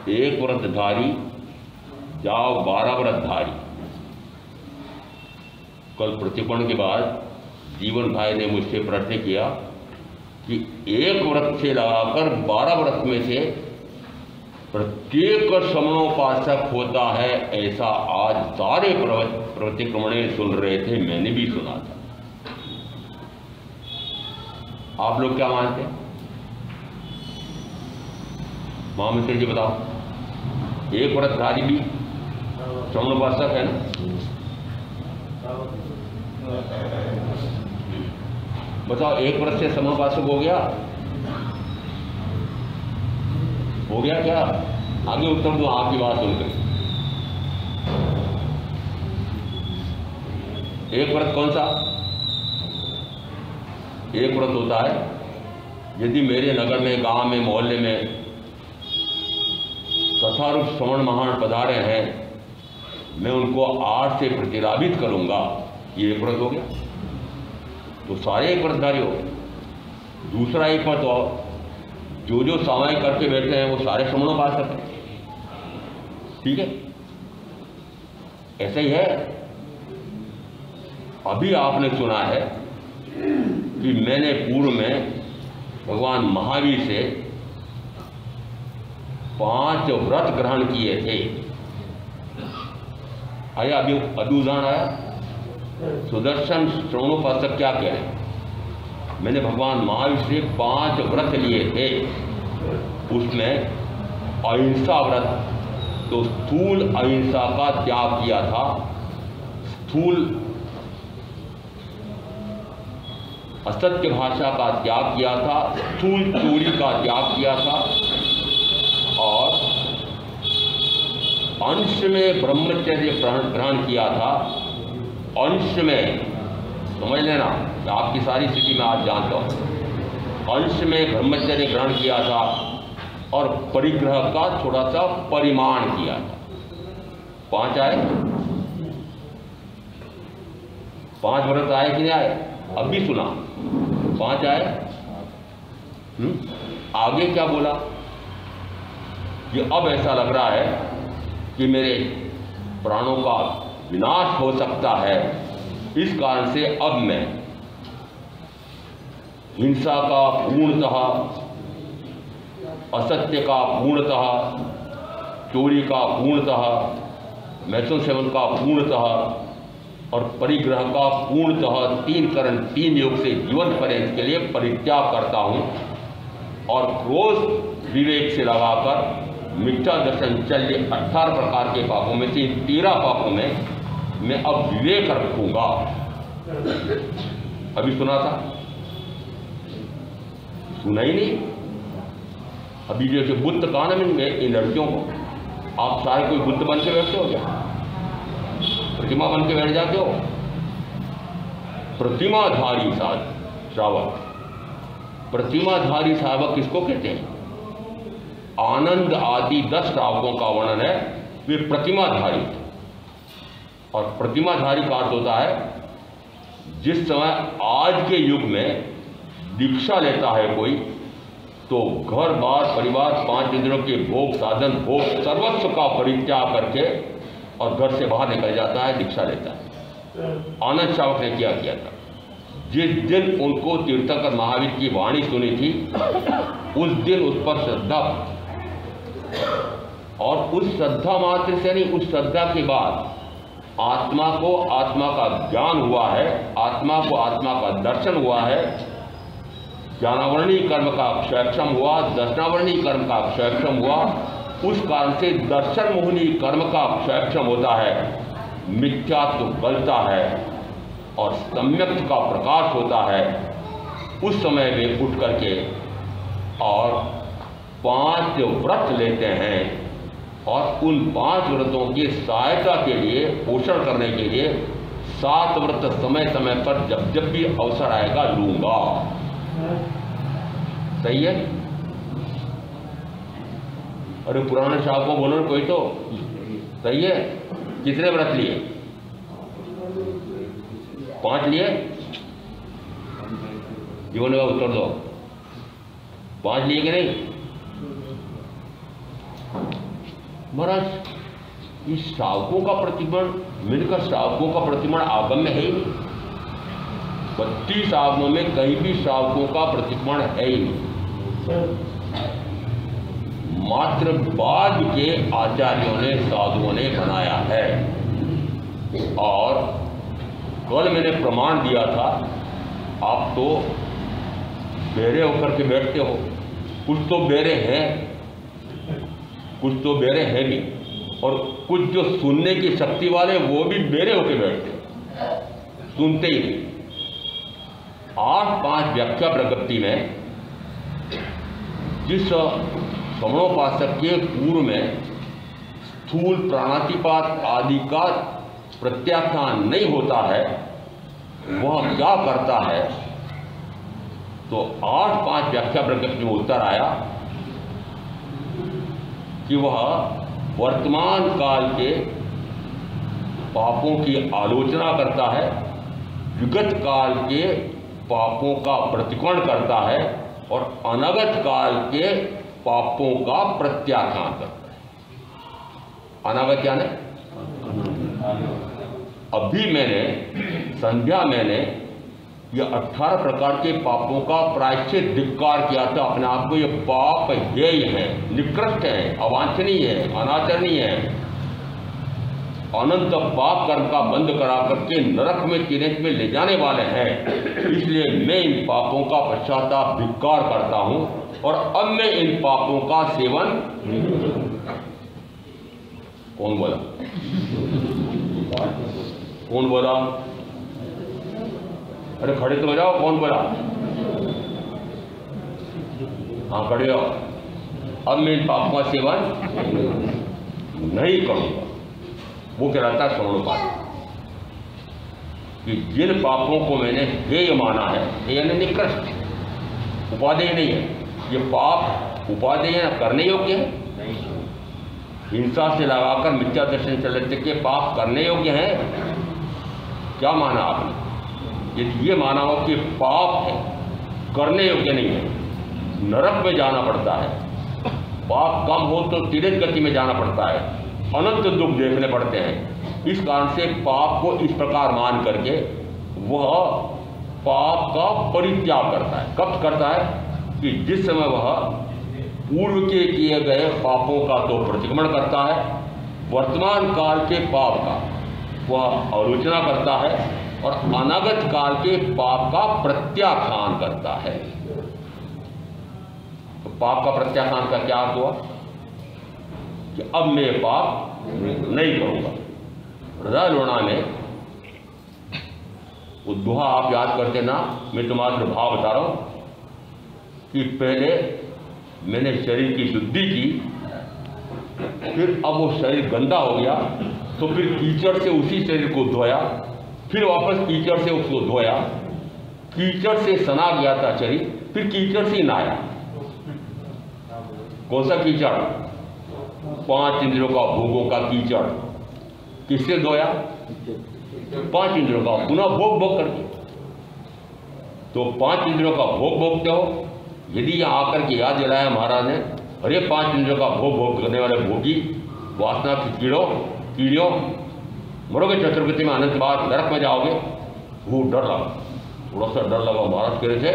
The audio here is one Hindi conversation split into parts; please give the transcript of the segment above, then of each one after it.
एक व्रतधारी जाओ 12 व्रतधारी। कल प्रतिपन्न के बाद जीवन भाई ने मुझसे प्रश्न किया कि एक व्रत से लगाकर 12 व्रत में से प्रत्येक समणोपासक होता है, ऐसा आज सारे प्रतिक्रमणे सुन रहे थे, मैंने भी सुना था। आप लोग क्या मानते हैं? महामित्र जी बताओ। एक व्रतधारी भी समणोपासक है ना? बताओ, एक व्रत से समणोपासक हो गया? हो गया क्या? आगे उत्तर दो आपकी बात सुनकर। एक व्रत कौन सा? एक व्रत होता है यदि मेरे नगर में, गांव में, मोहल्ले में तथारूप श्रवण महान पधारे हैं, मैं उनको आठ से प्रतिलाभित करूंगा, ये एक व्रत हो गया। तो सारे एक व्रतधारी हो गए। दूसरा एक मत और, जो सामायिक करके बैठे हैं वो सारे श्रवणोपासक हैं, ठीक है, ऐसा ही है। अभी आपने सुना है कि मैंने पूर्व में भगवान महावीर से 5 व्रत ग्रहण किए थे। आया अभी उदाहरण आया, सुदर्शन श्रवणोपासक क्या कह रहे हैं, मैंने भगवान महावीर से 5 व्रत लिए थे, उसमें अहिंसा व्रत, तो स्थूल अहिंसा का त्याग किया था, स्थूल असत्य भाषा का त्याग किया था, स्थूल चोरी का त्याग किया था, और अंश में ब्रह्मचर्य ग्रहण किया था। अंश में समझ लेना, आपकी सारी स्थिति में आज जानता हूँ, अंश में ब्रह्मचर्य ग्रहण किया था और परिग्रह का थोड़ा सा परिमाण किया था। 5 आए, 5 व्रत आए कि नहीं आए? अभी सुना 5 आए। आगे क्या बोला कि अब ऐसा लग रहा है कि मेरे प्राणों का विनाश हो सकता है, इस कारण से अब मैं हिंसा का पूर्णतः, असत्य का पूर्णतः, चोरी का पूर्णतः, मैथुन सेवन का पूर्णतः और परिग्रह का पूर्णतः 3 करण 3 योग से जीवन पर्यंत के लिए परित्याग करता हूँ, और क्रोध विवेक से लगाकर मिथ्या दर्शन चल्य 18 प्रकार के पापों में से 13 पापों में मैं अब विवेक रखूंगा। अभी सुना था? सुना ही नहीं। अभी जैसे बुद्ध कहा ना मैंने इन लड़कियों को, आप सारे कोई बुद्ध बन के बैठते हो क्या? प्रतिमा बन के बैठ जाते हो? प्रतिमाधारी श्रावक, प्रतिमाधारी श्रावक किसको कहते हैं? आनंद आदि 10 श्रावकों का वर्णन है, वे प्रतिमाधारी थे। और प्रतिमाधारी का अर्थ होता है जिस समय आज के युग में दीक्षा लेता है कोई, तो घर बार परिवार 5 इंद्रियों के भोग साधन भोग सर्वस्व का परित्याग करके और घर से बाहर निकल जाता है, दीक्षा लेता है। आनंद श्रावक ने क्या किया था? जिस दिन उनको तीर्थंकर महावीर की वाणी सुनी थी, उस दिन उस पर श्रद्धा, और उस श्रद्धा मात्र से नहीं, उस श्रद्धा के बाद आत्मा को आत्मा का ज्ञान हुआ है, आत्मा को आत्मा का दर्शन हुआ है, ज्ञानावरणी कर्म का क्षयक्षम हुआ, दर्शनावरणी कर्म का क्षयक्षम हुआ, उस कारण से दर्शन मोहनी कर्म का क्षयक्षम होता है, मिथ्यात्व गलता है और सम्यक का प्रकाश होता है। उस समय वे उठ करके और 5 व्रत लेते हैं, और उन 5 व्रतों की सहायता के लिए, पोषण करने के लिए 7 व्रत समय समय पर जब जब भी अवसर आएगा लूंगा। सही है? अरे पुराने साहब को बोलो कोई तो, सही है? कितने व्रत लिए? 5 लिए? जीवन का उत्तर दो, 5 लिए कि नहीं? महाराज इस श्रावकों का प्रतिमण, मिलकर श्रावकों का प्रतिमण आगम में है ही नहीं। 32 आगमों में कहीं भी श्रावकों का प्रतिमण है ही नहीं, मात्र बाद के आचार्यों ने, साधुओं ने बनाया है। और कल मैंने प्रमाण दिया था, आप तो बेरे होकर के बैठते हो, कुछ तो बेरे हैं, कुछ तो बेरे हैं भी, और कुछ जो सुनने की शक्ति वाले वो भी बेरे होकर बैठते, सुनते ही नहीं। 8-5 व्याख्या प्रगति में जिस श्रवणोपासक के पूर्व में स्थूल प्राणातिपात आदि का प्रत्याख्यान नहीं होता है, वह क्या करता है? तो 8-5 व्याख्या प्रगति में उत्तर आया कि वह वर्तमान काल के पापों की आलोचना करता है, विगत काल के पापों का प्रतिक्रमण करता है और अनगत काल के पापों का प्रत्याख्यान करता है। अनागत यानी अभी मैंने संध्या मैंने ये 18 प्रकार के पापों का प्रायश्चित धिक्कार किया था अपने आप को। ये पाप हेय है, निकृष्ट है, अवांछनीय है, अनाचरणीय है, अनंत पाप कर्म का बंद करा करके नरक में तिरंज में ले जाने वाले हैं। इसलिए मैं इन पापों का पश्चाताप धिक्कार करता हूं और अब मैं इन पापों का सेवन नहीं करूंगा। कौन बोला? कौन बोला? अरे खड़े तो हो जाओ। कौन बोला? हाँ खड़े हो। अब मैं इन पापों का सेवन नहीं करूंगा। वो कहलाता है श्रवणोपाय कि जिन पापों को मैंने हेय माना है, हेय यानी निकृष्ट, उपादेय नहीं है। ये पाप उपादेय करने योग्य है? हिंसा से लगाकर मिथ्या दर्शन चलते के पाप करने योग्य है? क्या माना आपने? यदि ये माना हो कि पाप है, करने योग्य नहीं है, नरक में जाना पड़ता है, पाप कम हो तो तिरंज गति में जाना पड़ता है, अनंत दुख देखने पड़ते हैं। इस कारण से पाप को इस प्रकार मान करके वह पाप का परित्याग करता है। कब करता है? कि जिस समय वह पूर्व के किए गए पापों का तो प्रतिक्रमण करता है, वर्तमान काल के पाप का वह आलोचना करता है और अनागत काल के पाप का प्रत्याख्यान करता है। तो पाप का प्रत्याख्यान का क्या अर्थ हुआ? कि अब मैं पाप नहीं करूंगा। हृदय लोणा में वो दोहा आप याद करते ना, मैं तुम्हारा भाव बता रहा हूं कि पहले मैंने शरीर की शुद्धि की, फिर अब वो शरीर गंदा हो गया तो फिर कीचड़ से उसी शरीर को धोया, फिर वापस कीचड़ से उसको धोया, कीचड़ से सना गया था शरीर, फिर कीचड़ से नहाया। कौन सा कीचड़? 5 इंद्रियों का भोगों का कीचड़। किससे धोया? 5 इंद्रियों का, पुनः भोग भोग करके। तो 5 इंद्रियों का भोग भोगते हो। यदि यहाँ आकर के याद दिलाया महाराज ने, अरे 5 इंद्रियों का भोग भोग करने वाले भोगी, वासना की कीड़ियों, मरोगे चतुर्गति में, अनंत बाद नरक में जाओगे। वो डर लगा, थोड़ा सा डर लगा। महाराज कह रहे थे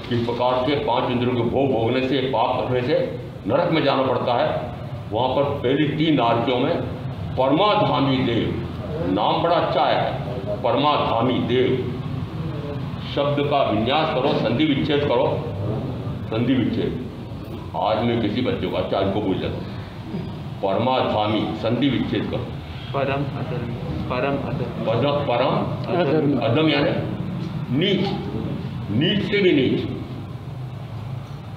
किस प्रकार से 5 इंद्रियों के भोग भोगने से, पाप करने से नरक में जाना पड़ता है। वहाँ पर पहली 3 आरतियों में परमाधामी देव, नाम बड़ा अच्छा है, परमाधामी देव शब्द का विन्यास करो, संधि विच्छेद करो। संधि विच्छेद आज मैं किसी बच्चे को अच्छा को भूल जाता हूँ। परमाधामी संधि विच्छेद करो। परम अधम यानी नीच, नीच से भी नीच।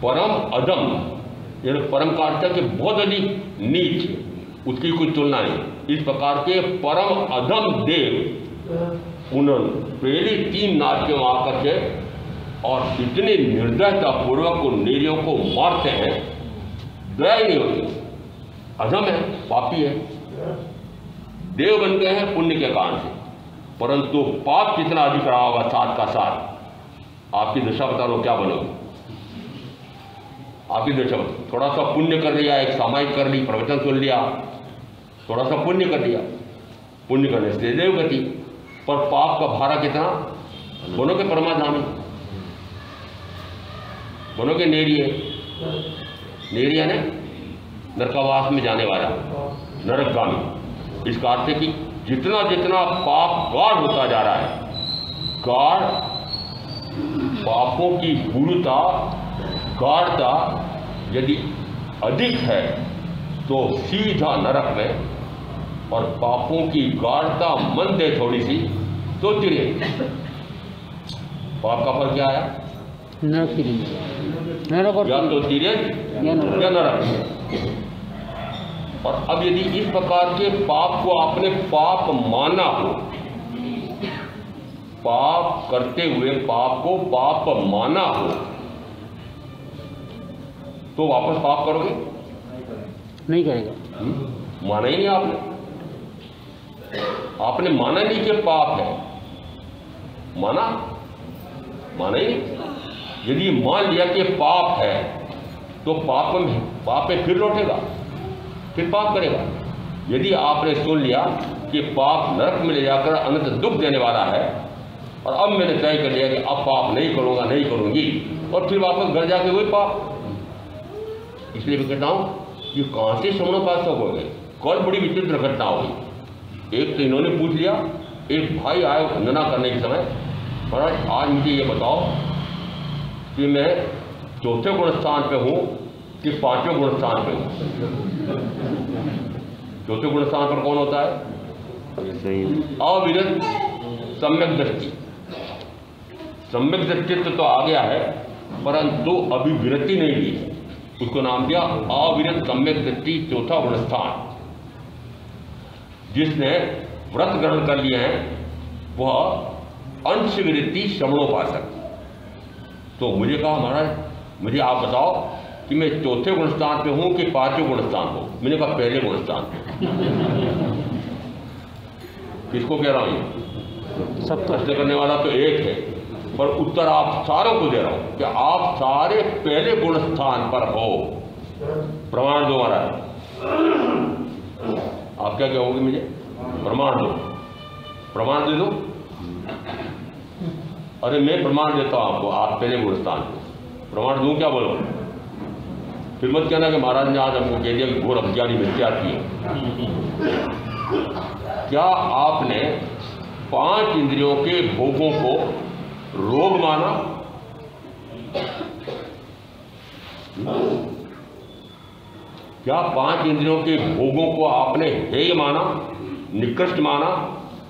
परम अधम यानी परम का अर्थ है कि बहुत अधिक नीच, उसकी कोई तुलना नहीं। इस प्रकार के परम अधम देव उन्होंने पहली 3 नाट्यों में आकर के और इतने निर्दयता पूर्वक उन निरीयों को मारते हैं, दया ही नहीं होती। अधम है, पापी है, देव बन गए हैं पुण्य के कारण से, परंतु पाप कितना अधिक रहा होगा साथ का साथ। आपकी दशा बता लो क्या बनोगे? आपकी दशा बता, थोड़ा सा पुण्य कर लिया, एक सामायिक कर ली, प्रवचन सुन लिया, थोड़ा सा पुण्य कर लिया, पुण्य करने से देव गति, पर पाप का भारा कितना? बनोगे परमाधामी, बनोगे नेरिये। नेरिया ने नरकावास में जाने वाला, नरकगामी। इसका अर्थ है कि जितना जितना पाप गाढ़ होता जा रहा है, गाढ़ पापों की गुरुता, गाढ़ता यदि अधिक है तो सीधा नरक में, और पापों की गाढ़ता मंद है थोड़ी सी तो तिरे। पाप का फल क्या आया? नरक, या तो तिरंज या नरक। और अब यदि इस प्रकार के पाप को आपने पाप माना हो, पाप करते हुए पाप को पाप माना हो, तो वापस पाप करोगे? नहीं करेगा। माना ही नहीं आपने, आपने माना नहीं कि पाप है, माना माना ही नहीं। यदि मान लिया कि पाप है तो पाप में फिर लौटेगा, फिर पाप करेगा। यदि आपने सुन लिया कि पाप नरक में ले जाकर अनंत दुख देने वाला है और अब मैंने तय कर लिया कि अब पाप नहीं करूँगा, नहीं करूँगी, और फिर वापस घर जाके वही पाप, इसलिए मैं कहता हूँ कि कहाँ से श्रवणोपासक हो गए। कल बड़ी विचित्र घटना हुई। एक तो इन्होंने पूछ लिया, एक भाई आए वंदना करने के समय, महाराज आज मुझे ये बताओ कि मैं चौथे गुण स्थान पे हूँ कि पांचवें गुण स्थान पे हूँ। चौथे गुण स्थान पर कौन होता है? अविरत सम्यक दृष्टि। सम्यक दृष्टित्व तो आ गया है, परंतु अभी विरति नहीं ली है, उसको नाम दिया अविरत सम्यक दृष्टि चौथा गुण स्थान। जिसने व्रत ग्रहण कर लिए हैं वह अंश विरति श्रवणोपासक। तो मुझे कहा महाराज मुझे आप बताओ कि मैं चौथे गुण स्थान पे हूं कि पांचवें गुण स्थान पे हूं। मैंने कहा पहले गुण स्थान पे। किसको कह रहा हूं? सब प्रश्न करने वाला तो एक है, पर उत्तर आप सारों को दे रहा हूं कि आप सारे पहले गुण स्थान पर हो। प्रमाण दो महाराज। आप क्या कहोगे मुझे? प्रमाण दो, प्रमाण दे दो। अरे मैं प्रमाण देता हूं आपको, आप पहले गुण स्थान पे। प्रमाण दूं क्या? बोलो। फिर मत कहना कि महाराज ने आज हमको कह दिया कि घोर अज्ञानी मिथ्या की है। क्या आपने 5 इंद्रियों के भोगों को रोग माना? क्या 5 इंद्रियों के भोगों को आपने हेय माना, निकृष्ट माना,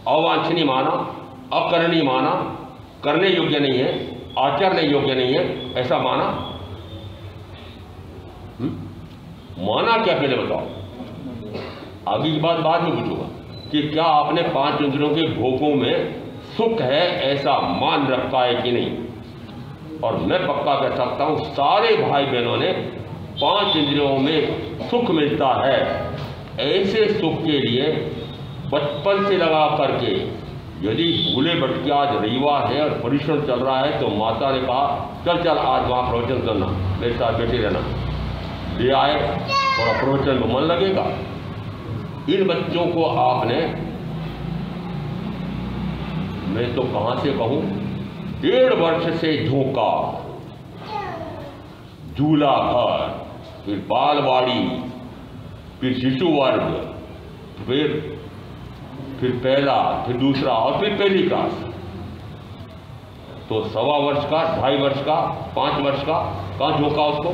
अवांछनीय माना, अकरणीय माना, करने योग्य नहीं है, आचरने योग्य नहीं है, ऐसा माना? माना क्या पहले बताओ। आगे की बात बाद में पूछूंगा कि क्या आपने 5 इंद्रियों के भोगों में सुख है ऐसा मान रखा है कि नहीं। और मैं पक्का कह सकता हूं सारे भाई बहनों ने 5 इंद्रियों में सुख मिलता है। ऐसे सुख के लिए बचपन से लगा करके, यदि भूले भटके आज रविवार है और परिश्रम चल रहा है तो माता ने कहा चल चल आज वहाँ प्रवचन करना, मेरे साथ बैठे रहना। ले आए और प्रवचन में मन लगेगा। इन बच्चों को आपने, मैं तो कहाँ से कहूँ, 1.5 वर्ष से झोंका, झूला घर, फिर बालवाड़ी, फिर शिशु वर्ग, फिर पहला, फिर दूसरा और फिर पहली क्लास। तो 1.25 वर्ष का, 2.5 वर्ष का, 5 वर्ष का, कहाँ झोंका उसको।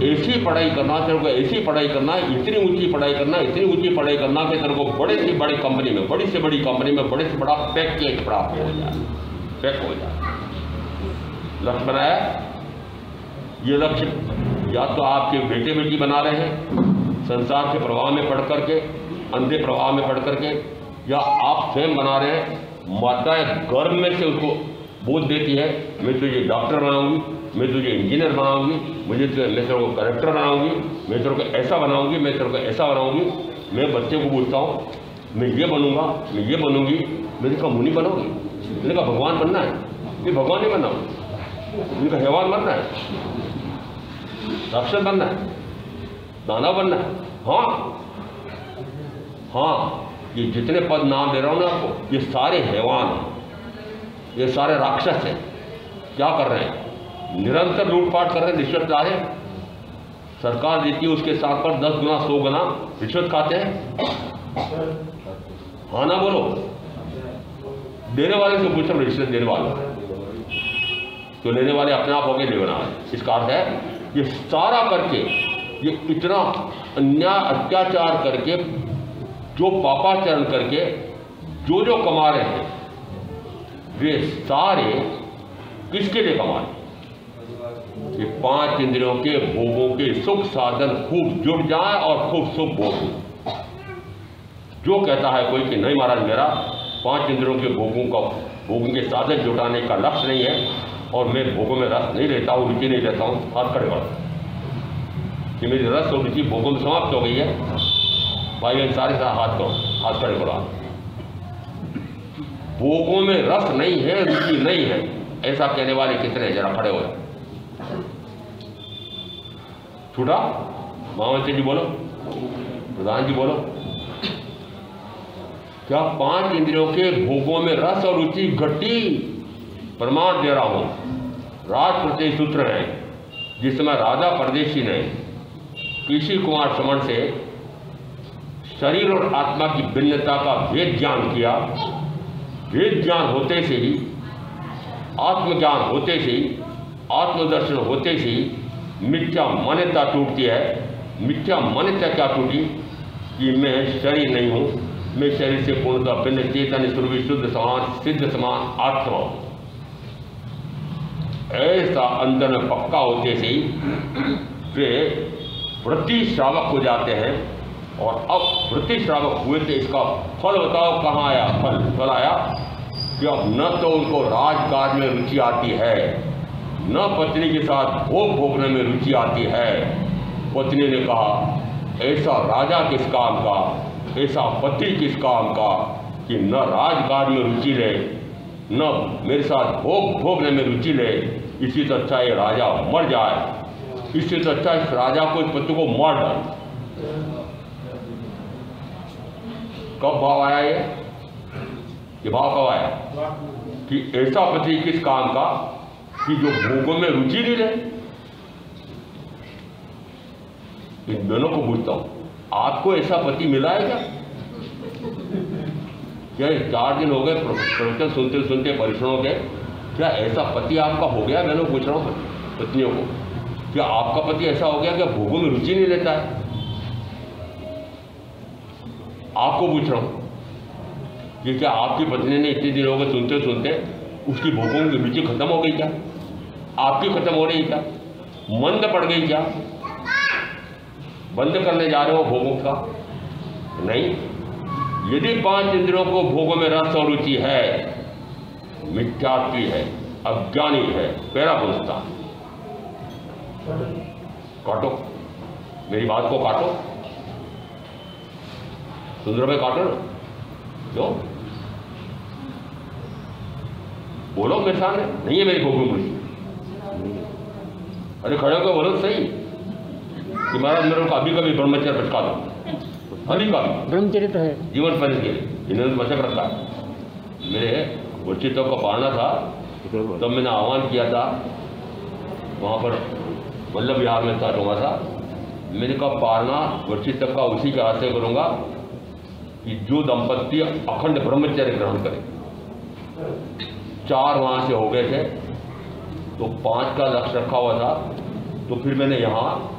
ऐसी पढ़ाई करना, तेरे को ऐसी पढ़ाई करना, इतनी ऊंची पढ़ाई करना, इतनी ऊंची पढ़ाई करना कि तेरे को बड़े से बड़ी कंपनी में, बड़ी से बड़ी कंपनी में बड़े से बड़ा पैकेज प्राप्त हो जाए, पैक हो जाए। लक्ष्य बनाया। ये लक्ष्य या तो आपके बेटे बेटी बना रहे हैं संसार के प्रभाव में पढ़ करके, अंधे प्रभाव में पढ़ करके, या आप स्वयं बना रहे हैं। माताएं गर्व में से उसको बोध देती है मैं तुझे डॉक्टर बनाऊंगी, मैं तुझे इंजीनियर बनाऊंगी, मैं तेरे को कलेक्टर बनाऊंगी, मैं तेरे को ऐसा बनाऊंगी, मैं तेरे को ऐसा बनाऊंगी। मैं बच्चे को पूछता हूँ मैं ये बनूंगा, मैं ये बनूंगी। मैंने कहा मुनि बनोगी? मैंने कहा भगवान बनना है? ये भगवान नहीं बनना, उनका हैवान बनना है, राक्षस बनना है, दानव बनना है। हाँ, ये जितने पद नाम दे रहा हूँ ना आपको, ये सारे हैवान हैं, ये सारे राक्षस हैं। क्या कर रहे हैं? निरंतर लूटपाट कर रहे हैं, रिश्वत ला रहे हैं। सरकार देती है उसके साथ पर 10 गुना 100 गुना रिश्वत खाते हैं। हाँ ना बोलो। देने वाले से पूछो, रिश्वत देने वाले तो लेने वाले अपने आप हो गए लेना। इसका अर्थ है ये सारा करके, ये इतना अन्याय अत्याचार करके, जो पापाचरण करके जो जो कमा रहे हैं, वे सारे किसके लिए कमा रहे हैं? ये 5 इंद्रियों के भोगों के सुख साधन खूब जुड़ जाए और खूब सुख भोगों। जो कहता है कोई कि नहीं महाराज मेरा 5 इंद्रियों के भोगों के साधन जुटाने का लक्ष्य नहीं है और मैं भोगों में रस नहीं लेता हूँ, रुचि नहीं लेता हूँ, हाथ खड़े करो कि मेरी रस और रुचि भोगों में समाप्त हो गई है। भाई बहन सारे साथ हाथ करो, हाथ खड़े करो। भोगों में रस नहीं है, रुचि नहीं है ऐसा कहने वाले कितने? जरा खड़े हो जाओ। छूटा? महामंत्री जी बोलो, प्रधान जी बोलो। क्या 5 इंद्रियों के भोगों में रस और रुचि घटी? प्रमाण दे रहा हूं। राज प्रत्यय सूत्र है, जिस समय राजा परदेशी ने कृषि कुमार श्रवण से शरीर और आत्मा की भिन्नता का भेद ज्ञान किया। भेद ज्ञान होते से ही, आत्मज्ञान होते से ही, आत्मदर्शन होते से ही मिथ्या मान्यता टूटती है। मिथ्या मान्यता क्या टूटी? कि मैं शरीर नहीं हूं, मैं शरीर से पूर्णतः भिन्न चेतन स्वरूप शुद्ध समान सिद्ध समान आत्मा हूं। ऐसा अंदर में पक्का होते से ही वे वृत्ति श्रावक हो जाते हैं। और अब वृत्ति श्रावक हुए थे, इसका फल बताओ कहाँ आया? फल आया कि अब न तो उनको राजकाज में रुचि आती है, न पत्नी के साथ भोग भोगने में रुचि आती है। पत्नी ने कहा, ऐसा राजा किस काम का, ऐसा पति किस काम का कि न राजकाज में रुचि ले, न मेरे साथ भोग भोगने में रुचि ले। इसी तो अच्छा ये राजा मर जाए, इससे तो अच्छा इस राजा को, इस पति को मार डाल। कब भाव आया ये भाव कब आया कि ऐसा पति किस काम का कि जो भोगों में रुचि नहीं ले? इन दोनों को पूछता हूं, आपको ऐसा पति मिला है क्या? क्या 4 दिन हो गए प्रवचन सुनते सुनते परिश्रमों के, क्या ऐसा पति आपका हो गया? मैं पूछ रहा हूँ पत्नियों को, क्या आपका पति ऐसा हो गया कि भोगों में रुचि नहीं लेता है? आपको पूछ रहा हूँ कि क्या आपकी पत्नी ने इतने दिन हो गए सुनते सुनते उसकी भोगों की रुचि खत्म हो गई क्या? आपकी खत्म हो रही क्या? मंद पड़ गई क्या? बंद करने जा रहे हो भोगों का? नहीं। यदि 5 इंद्रियों को भोगों में रस और रुचि है, मिथ्यात्वी है, अज्ञानी है, पैरा पुरुषता। काटो, मेरी बात को काटो, सुंदर में काटो ना। क्यों बोलो मेरे सामने? नहीं है मेरी भोगों में रुचि। अरे खड़े होकर बोलो सही कि महाराज मेरे को अभी कभी ब्रह्मचर्य पचका दो, अभी का ब्रह्मचर्य तो है जीवन पर के इन्होंने बचक रखा है। मेरे वर्षितों को पालना था, तब मैंने आह्वान किया था, वहाँ पर वल्लभ विहार में स्टार्ट हुआ था। मैंने कहा पालना वर्षित का उसी के हाथ से करूँगा कि जो दंपत्ति अखंड ब्रह्मचर्य ग्रहण करे। 4 वहाँ से हो गए थे, तो 5 का लक्ष्य रखा हुआ था। तो फिर मैंने यहाँ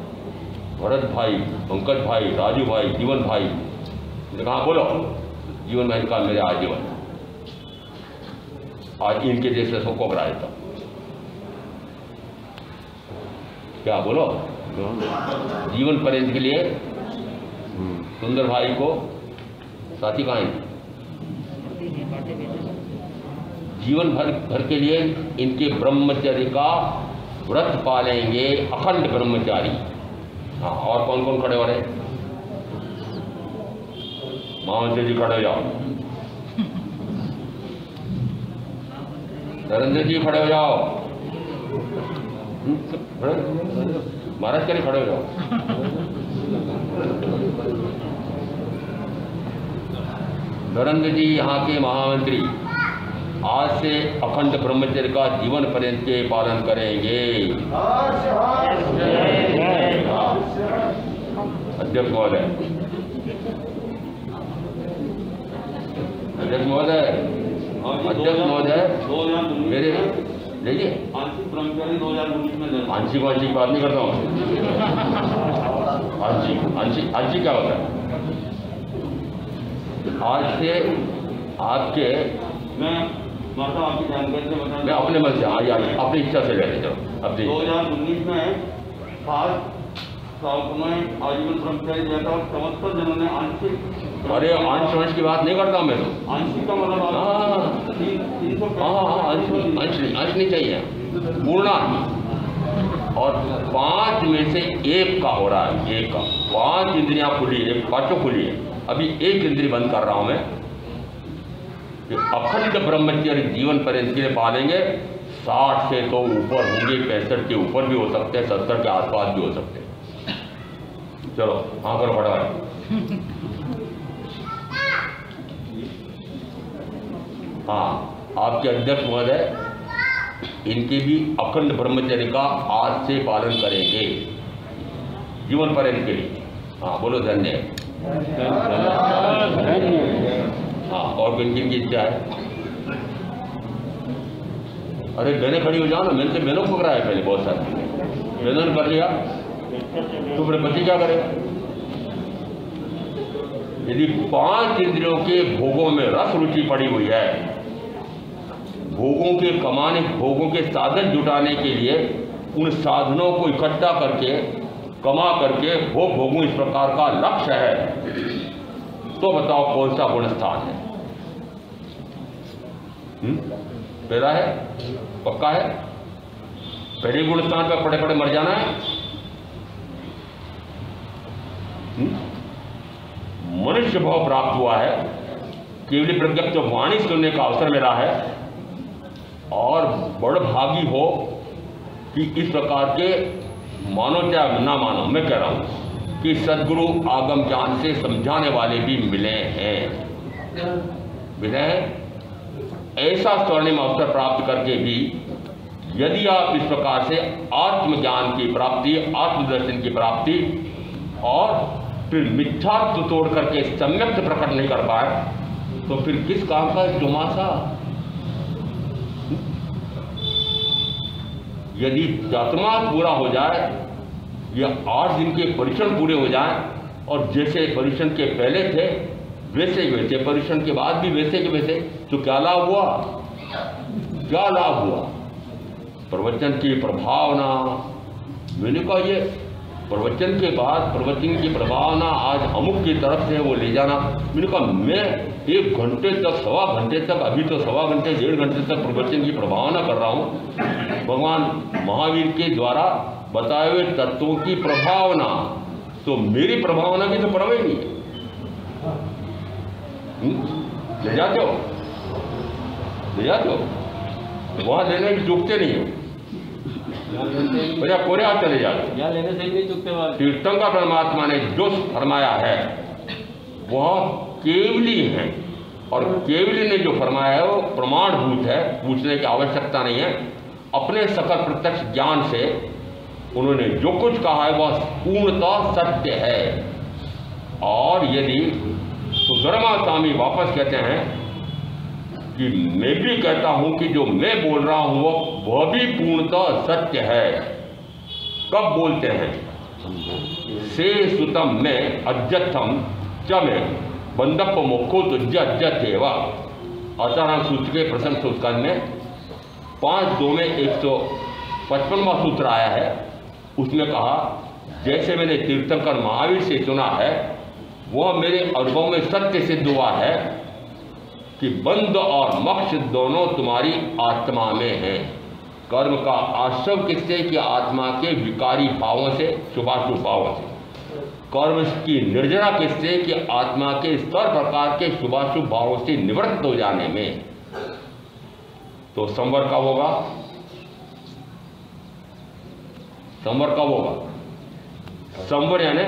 भरत भाई, पंकज भाई, राजू भाई, जीवन भाई ने कहा बोलो। जीवन भाई का मेरे आजीवन, आज इनके जैसे सबको कराया था। क्या बोलो? जीवन पर्यंत के लिए सुंदर भाई को साथी कहाँ है? जीवन भर के लिए इनके ब्रह्मचर्य का व्रत पालेंगे, अखंड ब्रह्मचारी। हाँ, और कौन कौन खड़े हो रहे? महामंत्री जी खड़े हो जाओ, नरेंद्र जी खड़े हो जाओ, महाराज के लिए खड़े हो जाओ। नरेंद्र जी यहाँ के महामंत्री आज से अखंड ब्रह्मचर्य का जीवन पर्यंत के पालन करेंगे। अध्यक्ष महोदय, अध्यक्ष महोदय, अध्यक्ष महोदय मेरे लीजिए। आंशिक ब्रह्मचारी 2019 में आंशिक वांशिक बात नहीं करता हूँ। आंशिक क्या होता है? आज से आपके मैं माता आपकी जानकारी से बता, मैं अपने मन से अपनी इच्छा से ले चलो। अपनी 2019 में खास में आजीवन ब्रह्मचारी दिया था और समस्त जनों ने आंशिक। अरे अंश वंश की बात नहीं करता मैं तो। आंशिक का मतलब अंश नहीं चाहिए, पूर्णांश। और 5 में से 1 का हो रहा है, 1 का। 5 इंद्रियां खुली है, 5 खुली है। अभी 1 इंद्री बंद कर रहा हूं मैं। अखंड ब्रह्मचर्य जीवन पर्यंत के लिए पालेंगे, 60 से तो ऊपर होंगे, 65 के ऊपर भी हो सकते हैं, 70 के आसपास भी हो सकते हैं। चलो हाँ करो फटाफट। हाँ, आपके अध्यक्ष महोदय इनके भी अखंड ब्रह्मचर्य का आज से पालन करेंगे जीवन पर्यंत के लिए। हाँ बोलो धन्य। हाँ और किन किन की इच्छा है? अरे बहने खड़ी हो जाओ ना, मैंने से बहनों को पकड़ा है पहले बहुत सारे बहनों ने कर लिया, तो फिर पति क्या करेगा? यदि 5 इंद्रियों के भोगों में रस रुचि पड़ी हुई है, भोगों के कमाने, भोगों के साधन जुटाने के लिए उन साधनों को इकट्ठा करके कमा करके भोगूं इस प्रकार का लक्ष्य है, तो बताओ कौन सा गुण स्थान है? पहला है, पक्का है? पहले गुण स्थान पर पड़े पड़े मर जाना है? मनुष्य भाव प्राप्त हुआ है, केवल प्रज्ञप्त वाणी सुनने का अवसर मिला है, और बड़ भागी हो कि इस प्रकार के मानो चाहे ना मानो, मैं कह रहा हूं कि सद्गुरु आगम ज्ञान से समझाने वाले भी मिले हैं। ऐसा स्वर्णिम अवसर प्राप्त करके भी यदि आप इस प्रकार से आत्मज्ञान की प्राप्ति, आत्मदर्शन की प्राप्ति और फिर मिथ्यात्व तोड़ करके सम्यक प्रकट नहीं कर पाए, तो फिर किस काम का चौमासा? यदि चातुर्मास पूरा हो जाए या 8 दिन के परीक्षण पूरे हो जाएं, और जैसे परीक्षण के पहले थे वैसे वैसे, परीक्षण के बाद भी वैसे के वैसे, तो क्या लाभ हुआ? क्या लाभ हुआ? प्रवचन की प्रभावना, मैंने कहा ये प्रवचन के बाद प्रवचन की प्रभावना आज अमुक की तरफ से वो ले जाना, मैंने कहा मैं 1 घंटे तक, सवा घंटे तक, अभी तो सवा घंटे 1.5 घंटे तक प्रवचन की प्रभावना कर रहा हूँ, भगवान महावीर के द्वारा बताए हुए तत्वों की प्रभावना, तो मेरी प्रभावना की तो परवाह नहीं है। ले जाते हो, वहां लेने की चूकते नहीं हो, भैया कोरे हाथ चले जाते, यहाँ लेने से भी चुकते वाले। तीर्थंकर परमात्मा ने जो फरमाया है वह केवली है, और केवली ने जो फरमाया है वो प्रमाणभूत है, पूछने की आवश्यकता नहीं है। अपने सकल प्रत्यक्ष ज्ञान से उन्होंने जो कुछ कहा है वह पूर्णतः सत्य है। और यदि सुधर्मा स्वामी वापस कहते हैं कि मैं भी कहता हूं कि जो मैं बोल रहा हूं वह भी पूर्णतः सत्य है। कब बोलते हैं? से सुतम में अज्जथम च में बंदप मुखो तो जज्जतेवा, आचार्य सूत्र के प्रथम सूत्र में 5.2 में 155वां सूत्र आया है। उसने कहा जैसे मैंने तीर्थंकर महावीर से सुना है, वह मेरे अनुभव में सत्य सिद्ध हुआ है कि बंध और मोक्ष दोनों तुम्हारी आत्मा में है। कर्म का आश्रव किससे? कि आत्मा के विकारी भावों से, शुभाशुभ भावों से। कर्म की निर्जरा किससे? कि आत्मा के स्तर प्रकार के शुभाशुभ भावों से निवृत्त हो जाने में। तो संवर कब होगा? संवर कब होगा? संवर यानी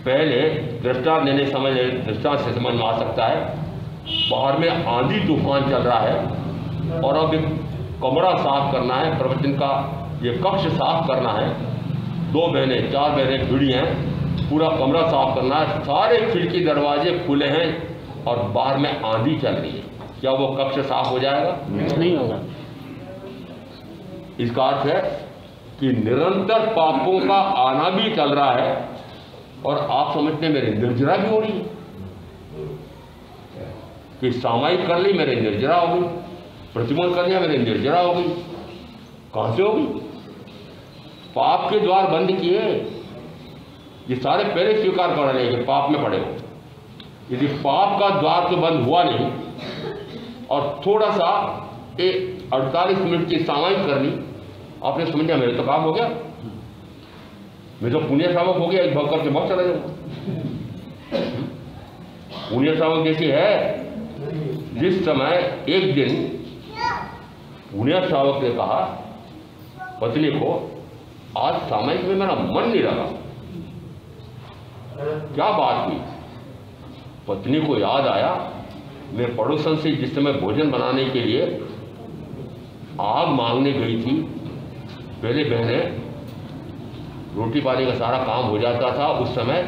पहले दृष्टांत देने समझ, दृष्टांत से समझ में आ सकता है, बाहर में आंधी तूफान चल रहा है और अब एक कमरा साफ करना है, प्रवचन का ये कक्ष साफ करना है, 2 बहनें 4 बहनें जुड़ी हैं, पूरा कमरा साफ करना है, सारे खिड़की दरवाजे खुले हैं और बाहर में आंधी चल रही है। क्या वो कक्ष साफ हो जाएगा? नहीं होगा। इसका अर्थ है कि निरंतर पापों का आना भी चल रहा है और आप समझते हैं मेरी निर्जरा भी हो रही है, कि सामायिक कर ली मेरे निर्जरा हो गई, प्रतिमूल कर लिया मेरे निर्जरा हो गई। कहां से होगी? पाप के द्वार बंद किए, ये सारे पहले स्वीकार कर रहे हैं कि पाप में पड़े हो। यदि पाप का द्वार तो बंद हुआ नहीं और थोड़ा सा 48 मिनट की सामायिक कर ली, आपने समझा मेरे तो काम हो गया, मैं तो पुण्य श्रावक हो गया, एक भव करके बहुत चला जाऊंगा। पुण्य श्रावक जैसी है जिस समय एक दिन मुनिया श्रावक ने कहा पत्नी को, आज सामायिक में मेरा मन नहीं लगा। क्या बात हुई? पत्नी को याद आया, मैं पड़ोसन से जिस समय भोजन बनाने के लिए आग मांगने गई थी, पहले बहने रोटी पानी का सारा काम हो जाता था उस समय,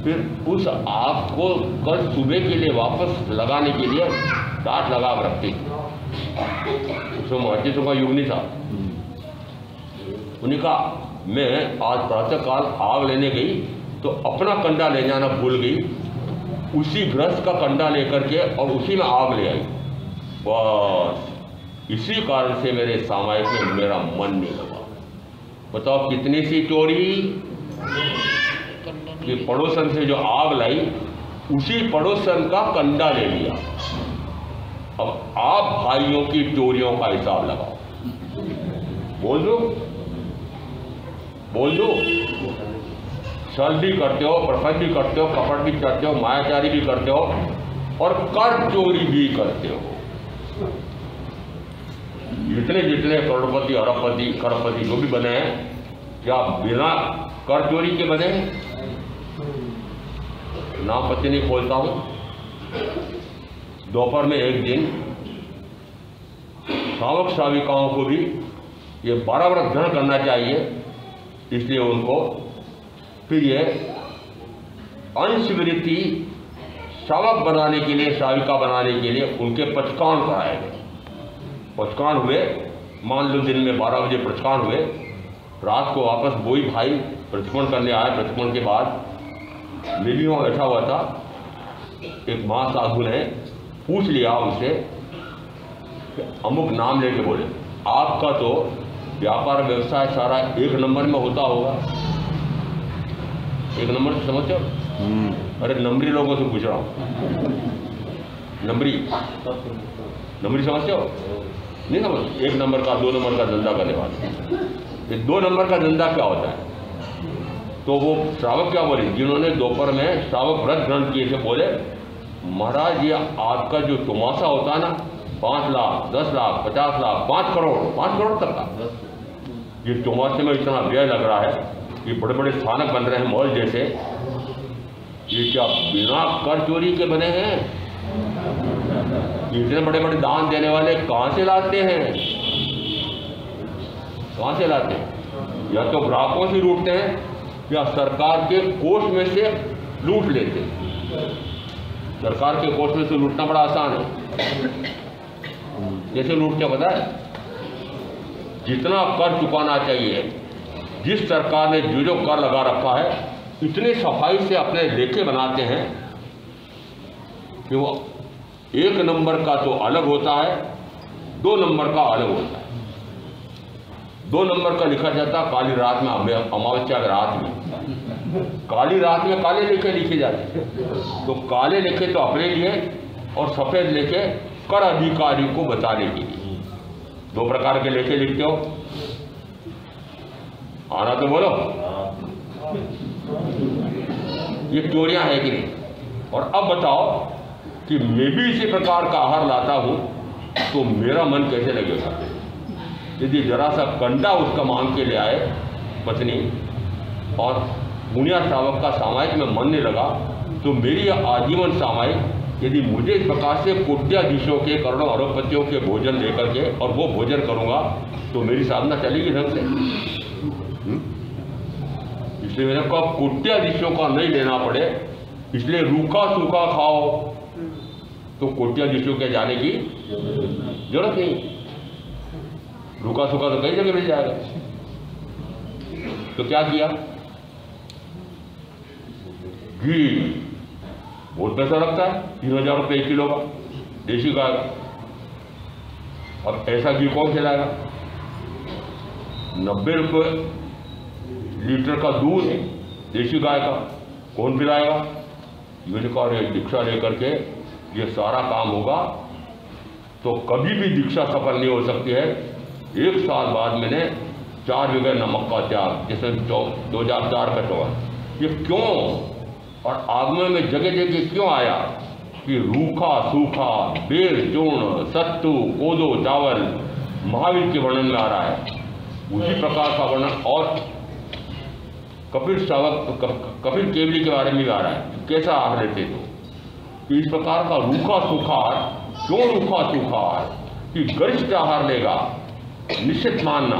फिर उस आग को कल सुबह के लिए वापस लगाने के लिए टाट लगा रखती थी। उसमें माचिसों का युग नहीं था। उन्हें कहा, मैं आज प्रातःकाल आग लेने गई तो अपना कंडा ले जाना भूल गई, उसी गृहस्थ का कंडा लेकर के और उसी में आग ले आई। बस इसी कारण से मेरे सामायिक में मेरा मन नहीं लगा। बताओ कितनी सी चोरी कि पड़ोसन से जो आग लाई उसी पड़ोसन का कंडा ले लिया। अब आप भाइयों की चोरियों का हिसाब लगाओ। बोल दो छल भी करते हो, प्रफल भी करते हो, कपट भी करते हो, मायाचारी भी करते हो और कर चोरी भी करते हो। जितने जितने करोड़पति, अरबपति, खरबपति जो भी बने हैं, क्या बिना कर चोरी के बने हैं? नाम पति नहीं खोलता हूं। दोपहर में एक दिन श्रावक श्राविकाओं को भी ये 12 वर्ष ग्रहण करना चाहिए, इसलिए उनको फिर ये अंशवृत्ति श्रावक बनाने के लिए, श्राविका बनाने के लिए उनके पचकान कराए गए। पचकान हुए, मान लो दिन में 12 बजे पचकान हुए, रात को वापस वही भाई प्रतिक्रमण करने आए। प्रतिक्रमण के बाद मैं भी वहाँ बैठा हुआ था, एक माँ साधु ने पूछ लिया उनसे, अमुक नाम लेके बोले, आपका तो व्यापार व्यवसाय सारा एक नंबर में होता होगा। एक नंबर से समझते हो? अरे नंबरी लोगों से पूछ रहा हूँ, नंबरी समझते हो? नहीं समझ? एक नंबर का, 2 नंबर का धंधा करने वाले। ये 2 नंबर का धंधा क्या होता है? तो वो श्रावक क्या बोले, जिन्होंने दोपहर में श्रावक व्रत ग्रहण किए थे, बोले महाराज ये आपका जो तमाशा होता है ना, 5 लाख, 10 लाख, 50 लाख, 5 करोड़ तक का, ये तमाशे में इतना व्यय लग रहा है, ये बड़े बड़े स्थानक बन रहे हैं मॉल जैसे, ये क्या बिना कर चोरी के बने हैं? इतने बड़े बड़े दान देने वाले कहाँ से लाते हैं? कहाँ से लाते हैं? या तो ग्राहकों से लूटते हैं या सरकार के कोष में से लूट लेते हैं। सरकार के कोष में से लूटना बड़ा आसान है। जैसे लूटते पता है, जितना कर चुकाना चाहिए, जिस सरकार ने जो कर लगा रखा है, इतनी सफाई से अपने लेखे बनाते हैं कि वो 1 नंबर का तो अलग होता है, 2 नंबर का अलग होता है। 2 नंबर का लिखा जाता है काली रात में, अमावस्या की रात में, काली रात में काले लेखे लिखे जाते हैं। तो काले लेखे तो अपने लिए और सफेद लेखे कर अधिकारी को बताने के लिए। 2 प्रकार के लेखे लिखते हो, आना तो बोलो। ये चोरियां है कि नहीं? और अब बताओ कि मैं भी इसी प्रकार का आहार लाता हूं तो मेरा मन कैसे लगेगा? यदि जरा सा कंडा उसका मांग के ले आए पत्नी और मुनिया श्रावक का सामायिक में मन नहीं लगा, तो मेरी आजीवन सामायिक, यदि मुझे इस प्रकार से कोट्याधीशों के, करोड़ों अरबपतियों के भोजन लेकर के और वो भोजन करूंगा तो मेरी साधना चलेगी ढंग से? इसलिए मैंने कहा कोट्याधीशों का नहीं लेना पड़े, इसलिए रूखा सूखा खाओ तो कोट्याधीशों के जाने की जरूरत नहीं। रूखा सूखा तो कई जगह मिल जाएगा। तो क्या किया? घी बहुत पैसा लगता है, 3000 रुपये 1 किलो का देसी गाय का। अब ऐसा घी कौन खिलाएगा? 90 रुपये लीटर का दूध देसी गाय का कौन पिलाएगा? मैंने कहा दीक्षा लेकर के ये सारा काम होगा तो कभी भी दीक्षा सफल नहीं हो सकती है। 1 साल बाद मैंने 4 बीघे नमक का त्याग, जैसे 2004 का टोल। ये क्यों? और आगमन में जगह जगह क्यों आया कि रूखा सूखा, बेल चूर्ण, सत्तू, कोदो, चावल, महावीर के वर्णन में आ रहा है, उसी प्रकार का वर्णन और कपिल केवली के बारे में भी आ रहा है। कैसा आहार लेते तो इस प्रकार का रूखा सूखार, क्यों रूखा सूखार कि गरिष्ठ आहार लेगा, निश्चित मानना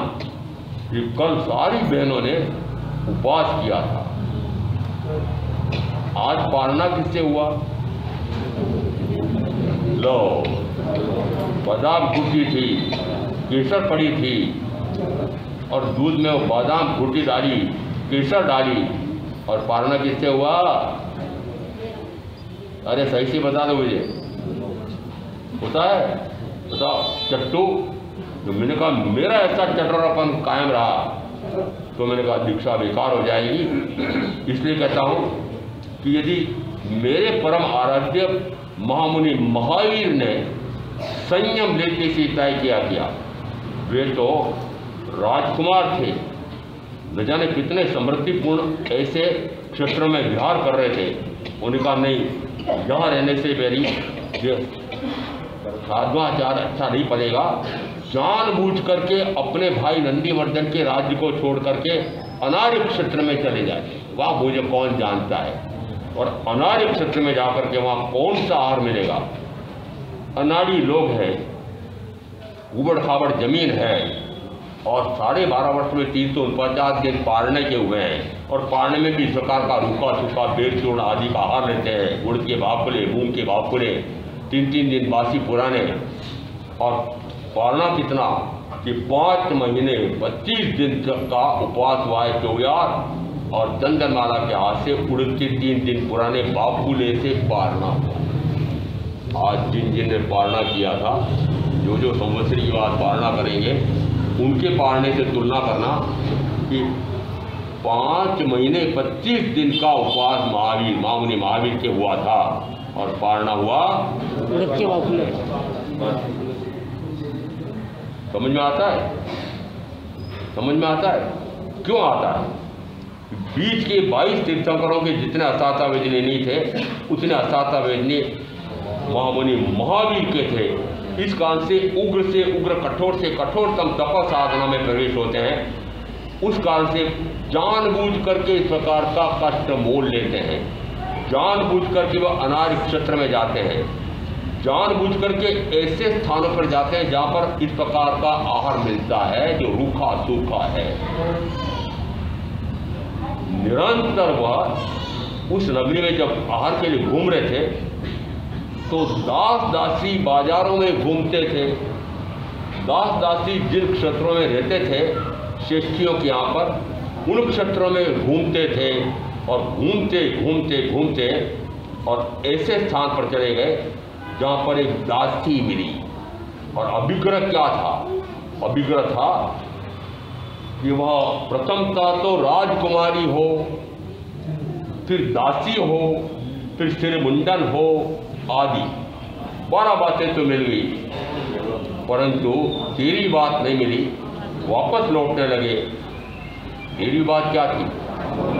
कि कल सारी बहनों ने उपवास किया था, आज पालना किससे हुआ? लो, बादाम कुटी थी, केसर पड़ी थी और दूध में वो बादाम कुटी डाली, केसर डाली और पालना किससे हुआ? अरे सही से बता दो मुझे, होता है? बताओ चट्टू। तो मैंने कहा मेरा ऐसा चटोरापन कायम रहा तो मैंने कहा दीक्षा बेकार हो जाएगी। इसलिए कहता हूँ कि यदि मेरे परम आराध्य महामुनि महावीर ने संयम लेते से तय किया, वे तो राजकुमार थे, न जाने कितने समृद्धिपूर्ण ऐसे क्षेत्रों में विहार कर रहे थे। उनका नहीं, यहाँ रहने से मेरी साधवाचार अच्छा नहीं पड़ेगा, जानबूझ करके अपने भाई नंदीवर्धन के राज्य को छोड़ करके अनार्य क्षेत्र में चले जाए। वहाँ मुझे कौन जानता है, और अनार्य क्षेत्र में जाकर के वहाँ कौन सा आहार मिलेगा? अनाड़ी लोग हैं, उबड़ खाबड़ जमीन है और 12.5 वर्ष में 349 दिन पालने के हुए हैं, और पालने में भी इस प्रकार का रूखा सूखा बेल चूर्ण आदि का आहार लेते हैं। गुड़ के बाकुले, मूंग के बाकुले, 3-3 दिन बासी पुराने, और पालना कितना कि 5 महीने 25 दिन तक का उपवास हुआ है चौयार, और चंद्रमाला के हाथ से उड़द के 3 दिन पुराने बाकुले से पालना। आज जिन जिन ने पालना किया था, जो संवत्सरी की बात पालना करेंगे, उनके पालने से तुलना करना कि 5 महीने 25 दिन का उपवास महामुनि महावीर के हुआ था और पालना हुआ उड़द के बाकुले। समझ में आता है? समझ में आता है? क्यों आता है? बीच के 22 तीर्थंकरों के जितने असाता वेदनी नहीं थे, उतने असाता वेदनी महामुनि महावीर के थे। इस कारण से उग्र कठोर से कठोरतम तप साधना में प्रवेश होते हैं। उस कारण से जानबूझ करके इस प्रकार का कष्ट मोल लेते हैं, जानबूझ करके वह अनार्य क्षेत्र में जाते हैं, जानबूझ करके ऐसे स्थानों पर जाते हैं जहाँ पर इस प्रकार का आहार मिलता है जो रूखा सूखा है। निरंतर वह उस नगरी में जब आहार के लिए घूम रहे थे तो दास दासी बाजारों में घूमते थे। दास दासी जिन क्षेत्रों में रहते थे श्रेष्ठियों के यहाँ पर, उन क्षेत्रों में घूमते थे और घूमते और ऐसे स्थान पर चले गए जहाँ पर एक दासी मिली। और अभिग्रह क्या था? अभिग्रह था कि वह प्रथमता तो राजकुमारी हो, फिर दासी हो, फिर श्रीमुंडन हो आदि 12 बातें तो मिल गई, परंतु तेरी बात नहीं मिली। वापस लौटने लगे। तेरी बात क्या थी?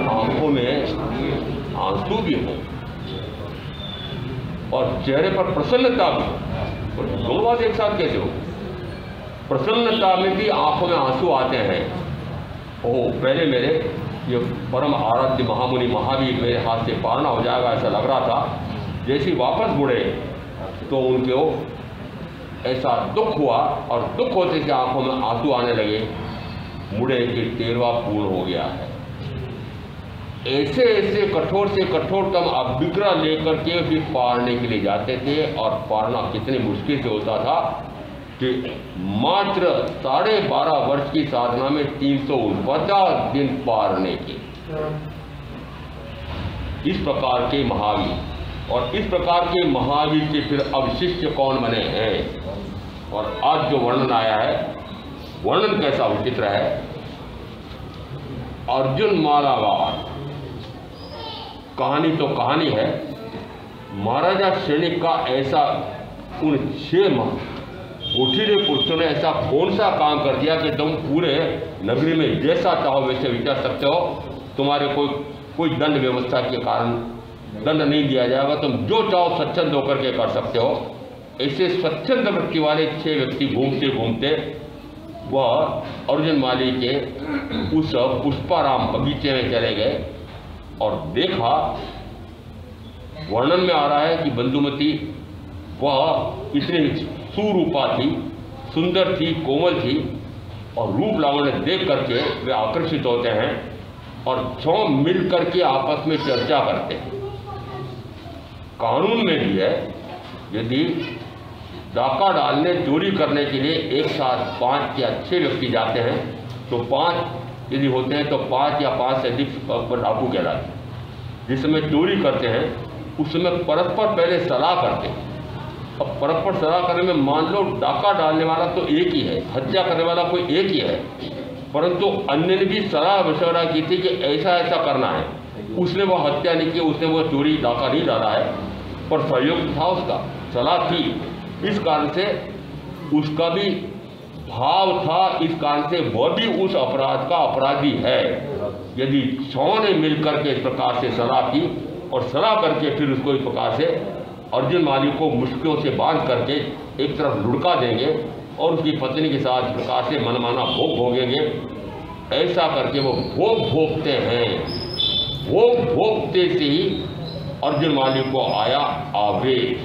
आंखों में आंसू भी हो और चेहरे पर प्रसन्नता भी। और दोनों बात एक साथ कैसे हो? प्रसन्नता में भी आंखों में आंसू आते हैं। ओह, पहले मेरे ये परम आराध्य महामुनि महावीर मेरे हाथ से पालना हो जाएगा ऐसा लग रहा था। जैसे वापस मुड़े तो उनको ऐसा दुख हुआ, और दुख होते से आंखों में आंसू आने लगे। मुड़े कि 13वां पूर्ण हो गया है। ऐसे ऐसे कठोर से कठोरतम अभिग्रह लेकर के फिर पालने के लिए जाते थे। और पालना कितने मुश्किल से होता था कि मात्र 12.5 वर्ष की साधना में 349 दिन पालने के। इस प्रकार के महावीर, और इस प्रकार के महावीर के फिर अवशिष्ट कौन बने हैं? और आज जो वर्णन आया है, वर्णन कैसा विचित्र है। अर्जुन मालावार कहानी तो कहानी है। महाराजा सैनिक का ऐसा उन 6 उठीले पुरुषों ने ऐसा कौन सा काम कर दिया कि तुम पूरे नगरी में जैसा चाहो वैसे विचर सकते हो। तुम्हारे कोई दंड व्यवस्था के कारण दंड नहीं दिया जाएगा, तुम जो चाहो स्वच्छंद होकर के कर सकते हो। ऐसे स्वच्छंद वृत्ति वाले 6 व्यक्ति घूमते घूमते वह अर्जुन माली के उस पुष्पाराम बगीचे में चले गए और देखा, वर्णन में आ रहा है कि बंधुमती वह इतनी सुरूपा थी, सुंदर थी, कोमल थी, और रूप लावण्य देख करके वे आकर्षित होते हैं और छह मिल करके आपस में चर्चा करते हैं। कानून में भी है, यदि डाका डालने चोरी करने के लिए एक साथ 5 के अच्छे व्यक्ति जाते हैं तो 5 यदि होते हैं तो 5 या 5 से अधिक डाकू कहलाते हैं। जिस समय चोरी करते हैं उस समय परस्पर पहले सलाह करते हैं। अब परस्पर सलाह करने में मान लो डाका डालने वाला तो एक ही है, हत्या करने वाला कोई एक ही है, परंतु अन्य ने भी सलाह मशवरा की थी कि ऐसा ऐसा करना है। उसने वो हत्या नहीं की, उसने वो चोरी डाका नहीं डाला है, पर सहयोग था, उसका सलाह थी। इस कारण से उसका भी भाव था, इस कारण से वह भी उस अपराध का अपराधी है। यदि 6 ने मिलकर के इस प्रकार से सलाह की और सलाह करके फिर उसको इस प्रकार से अर्जुन माली को मुश्किलों से बांध करके एक तरफ लुढ़का देंगे और उसकी पत्नी के साथ इस प्रकार से मनमाना भोग भोगेंगे, ऐसा करके वो भोग भोगते हैं। भोग भोगते से ही अर्जुन माली को आया आवेश,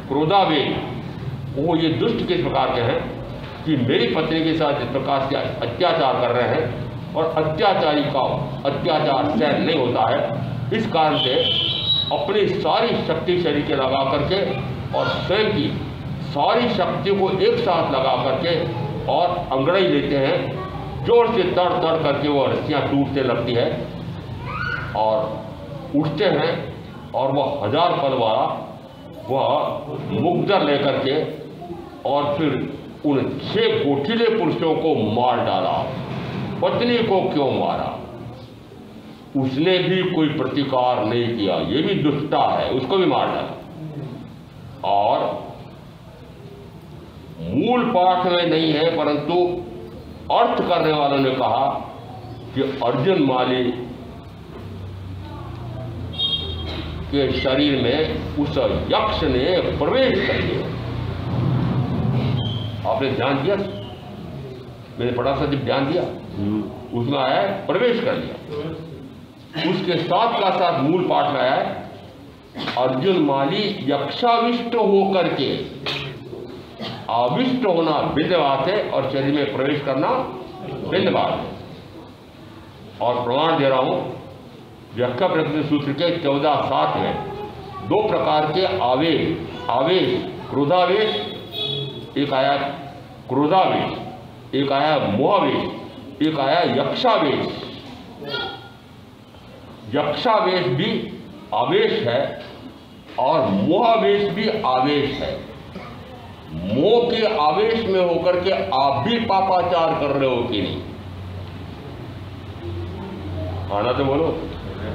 क्रोधावेश। वो ये दुष्ट किस प्रकार के हैं कि मेरी पत्नी के साथ इस प्रकार से अत्याचार कर रहे हैं और अत्याचारी का अत्याचार सहन नहीं होता है। इस कारण से अपनी सारी शक्ति शरीर के लगा करके और स्वयं की सारी शक्ति को एक साथ लगा करके और अंगड़ाई लेते हैं, जोर से तड़ तड़ करके वो रस्सियाँ टूटने लगती है और उठते हैं और वह 1000 पल वाला वह मुग्दर लेकर के और फिर उन 6 गोठीले पुरुषों को मार डाला। पत्नी को क्यों मारा? उसने भी कोई प्रतिकार नहीं किया, ये भी दुष्टा है, उसको भी मार डाला। और मूल पाठ में नहीं है, परंतु अर्थ करने वालों ने कहा कि अर्जुन माली के शरीर में उस यक्ष ने प्रवेश कर लिया। आपने ध्यान दिया? मैंने पढ़ा था, जब ध्यान दिया उसमें आया प्रवेश कर लिया। उसके साथ का साथ मूल पाठ में आया अर्जुन माली यक्षाविष्ट होकर के, आविष्ट होना भिन्न बात है और शरीर में प्रवेश करना भिन्न बात है। और प्रमाण दे रहा हूं, व्याख्या प्रकृति सूत्र के 14:7 में 2 प्रकार के आवेश, क्रोधावेश, एक आया क्रोधावेश, एक आया मोहावेश, एक आया यक्षावेश। यक्षावेश भी आवेश है और मोहावेश भी आवेश है। मोह के आवेश में होकर के आप भी पापाचार कर रहे हो कि नहीं? आना तो बोलो।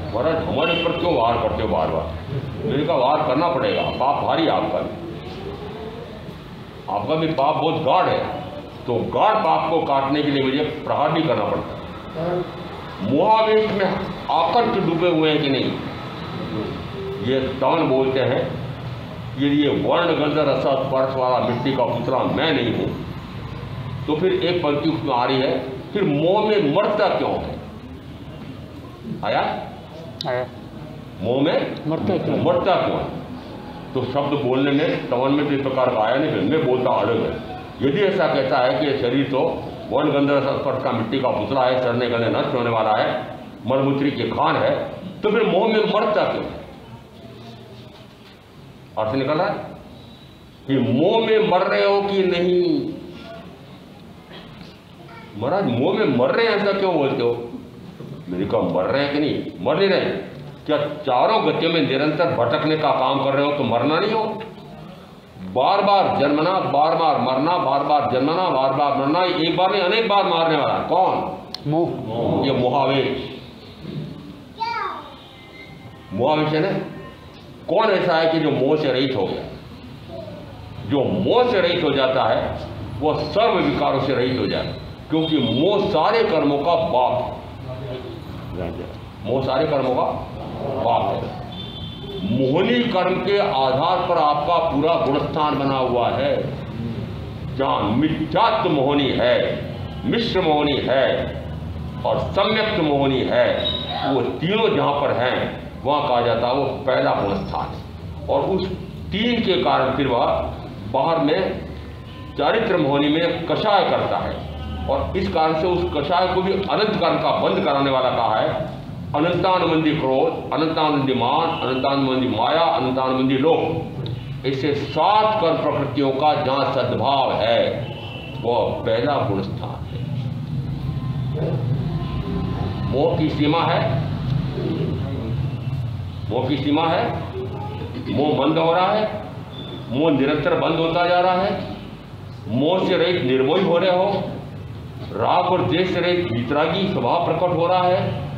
महाराज हमारे ऊपर क्यों वार करते हो बार बार? मेरे का वार करना पड़ेगा, पाप भारी आपका भी पाप बहुत गाढ़ है, तो गाढ़ पाप को काटने के लिए मुझे प्रहार भी करना पड़ता है। मोहावेश में आकर के डूबे हुए हैं कि नहीं? ये तवन बोलते हैं कि ये वर्ण गंध रस स्पर्श वाला मिट्टी का पुतला मैं नहीं हूं। तो फिर एक पंक्ति उसमें आ रही है, फिर मोह में मरता क्यों है? आया मोह में मरता क्यों है? तो शब्द बोलने में तवन में तो इस प्रकार का आया नहीं, फिर मैं बोलता अलग है। यदि ऐसा कहता है कि शरीर तो वर्ण गंध रस स्पर्श का मिट्टी का पुतला है, सड़ने गले नष्ट होने वाला है, मलमूत्री की खान है, तो फिर मोह में मरता क्यों? अर्थ निकल रहा है कि मोह में मर रहे हो कि नहीं? महाराज मोह में मर रहे हैं ऐसा क्यों बोलते हो? मेरे को मर रहे हैं कि नहीं? मर नहीं रहे। क्या चारों गतियों में निरंतर भटकने का काम कर रहे हो तो मरना नहीं हो? बार बार जन्मना, बार बार मरना, बार बार जन्मना, बार बार मरना, एक बार नहीं अनेक बार मारने वाला कौन? मोह। ये मोहावेश, मोहावेश है ना। कौन ऐसा है कि जो मोह से रहित हो गया? जो मोह से रहित हो जाता है वह सर्व विकारों से रहित हो जाता है, क्योंकि मोह सारे कर्मों का बाप है। मोह सारे कर्मों का बाप है। मोहनी कर्म के आधार पर आपका पूरा गुणस्थान बना हुआ है। जहाँ मिथ्यात्व मोहनी है, मिश्र मोहनी है और सम्यक्त मोहनी है, वो तीनों जहाँ पर हैं वहाँ कहा जाता है वो पहला गुण स्थान है। और उस तीन के कारण फिर वह बाहर में चारित्र मोहनी में कषाय करता है, और इस कारण से उस कषाय को भी अनंत कारण का बंद कराने वाला कहा है। अनंतानुबंधी क्रोध, अनंतानुबंधी मान, अनंतानुबंधी माया, अनंतानुबंधी लोभ, ऐसे 7 कर्म प्रकृतियों का जहाँ सद्भाव है वह पहला गुण स्थान है। मोह की सीमा है, मोह की सीमा है, मोह बंद हो रहा है, मोह निरंतर बंद होता जा रहा है, मोह से रहित निर्मोही हो रहे हो, राग और द्वेष से रहित वितरागी स्वभाव प्रकट हो रहा है।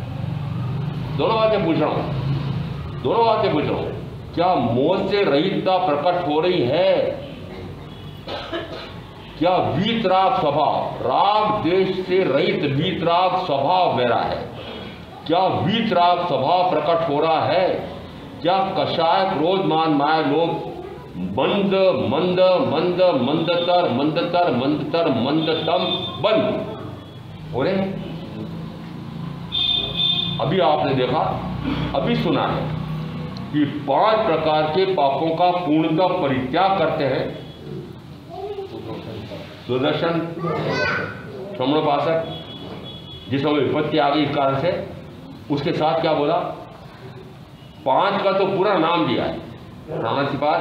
दोनों बातें पूछ रहा हूं, दोनों बातें पूछ रहा हूं। क्या मोह से रहितता प्रकट हो रही है? क्या वीतराग स्वभाव, राग द्वेष से रहित वीतराग स्वभाव मेरा है? क्या वीतराग स्वभाव प्रकट हो रहा है? क्या कषाय क्रोध मान माया लोभ मंद मंद मंद मंदतर मंदतर मंदतर मंदतम बंद हो रहे हैं? अभी आपने देखा, अभी सुना है कि 5 प्रकार के पापों का पूर्णतः परित्याग करते हैं। सुदर्शन श्रवणोपासक जिसमें विपत्ति आ गई इस कारण से, उसके साथ क्या बोला? 5 का तो पूरा नाम दिया है, राणा सिपार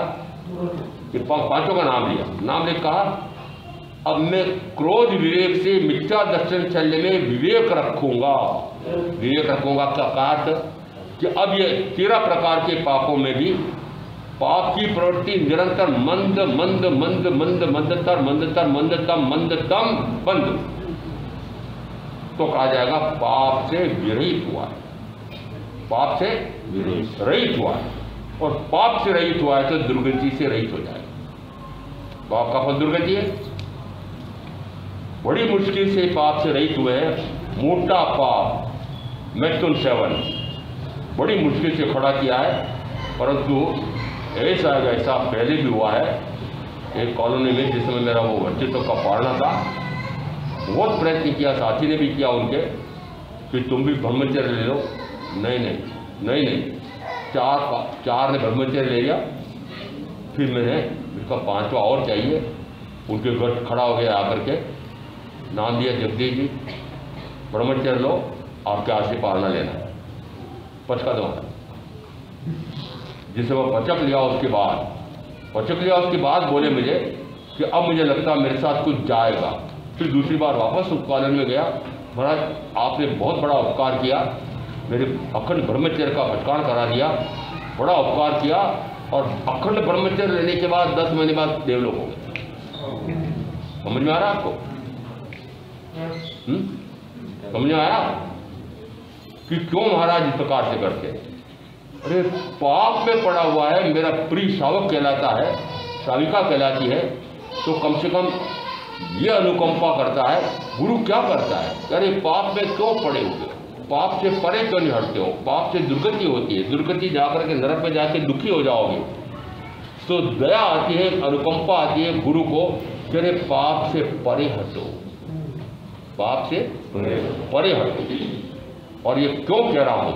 ये 5 का नाम लिया, नाम लेकर कहा अब मैं क्रोध विवेक से मिथ्या दर्शन चलने में विवेक रखूंगा। विवेक रखूंगा का अर्थ कि अब ये 13 प्रकार के पापों में भी पाप की प्रवृत्ति निरंतर मंद मंद मंद मंद मंदतर मंदतर मंदतम मंदतम बंद, तो कहा जाएगा पाप से विरहित हुआ है, पाप से रहित हुआ है। और पाप से रहित हुआ है तो दुर्गति से रहित हो जाएगा। पाप का फल दुर्गति है। बड़ी मुश्किल से पाप से रहित हुए हैं। मोटा पाप मैथुन सेवन बड़ी मुश्किल से खड़ा किया है, परंतु ऐसा वैसा पहले भी हुआ है। एक कॉलोनी में जिसमें मेरा वो व्यक्तित्व का पालना था, बहुत प्रयत्न किया, साथी ने भी किया उनके कि तुम भी ब्रह्मचर्य ले लो। नहीं नहीं नहीं नहीं, चार ने ब्रह्मचर्य ले लिया। फिर मैंने इसका 5वां और चाहिए। उनके घर खड़ा हो गया आकर के, नाम दिया जगदीश जी, ब्रह्मचर्य लो, आपके हाथ से पालना लेना। पचका दो। जिसे वो पचक लिया उसके बाद बोले मुझे कि अब मुझे लगता मेरे साथ कुछ जाएगा। फिर दूसरी बार वापस उस कॉलेज में गया। महाराज आपने बहुत बड़ा उपकार किया, मेरे अखंड ब्रह्मचर्य का भटकान करा दिया, बड़ा उपकार किया। और अखंड ब्रह्मचर्य लेने के बाद 10 महीने बाद देवलोक हो गए। समझ में आ रहा आपको? समझ में आया कि क्यों महाराज इस प्रकार से करते हैं? अरे पाप में पड़ा हुआ है, मेरा प्रिय शावक कहलाता है, शाविका कहलाती है, तो कम से कम ये अनुकंपा करता है। गुरु क्या करता है? अरे पाप में क्यों पड़े हुए, पाप से परे क्यों नहीं हटते हो? पाप से दुर्गति होती है, दुर्गति जाकर के नरक में जाके दुखी हो जाओगे। तो दया आती है, अनुकंपा आती है गुरु को कि अरे पाप से परे हटो, पाप से परे हटो। और ये क्यों कह रहा हूं?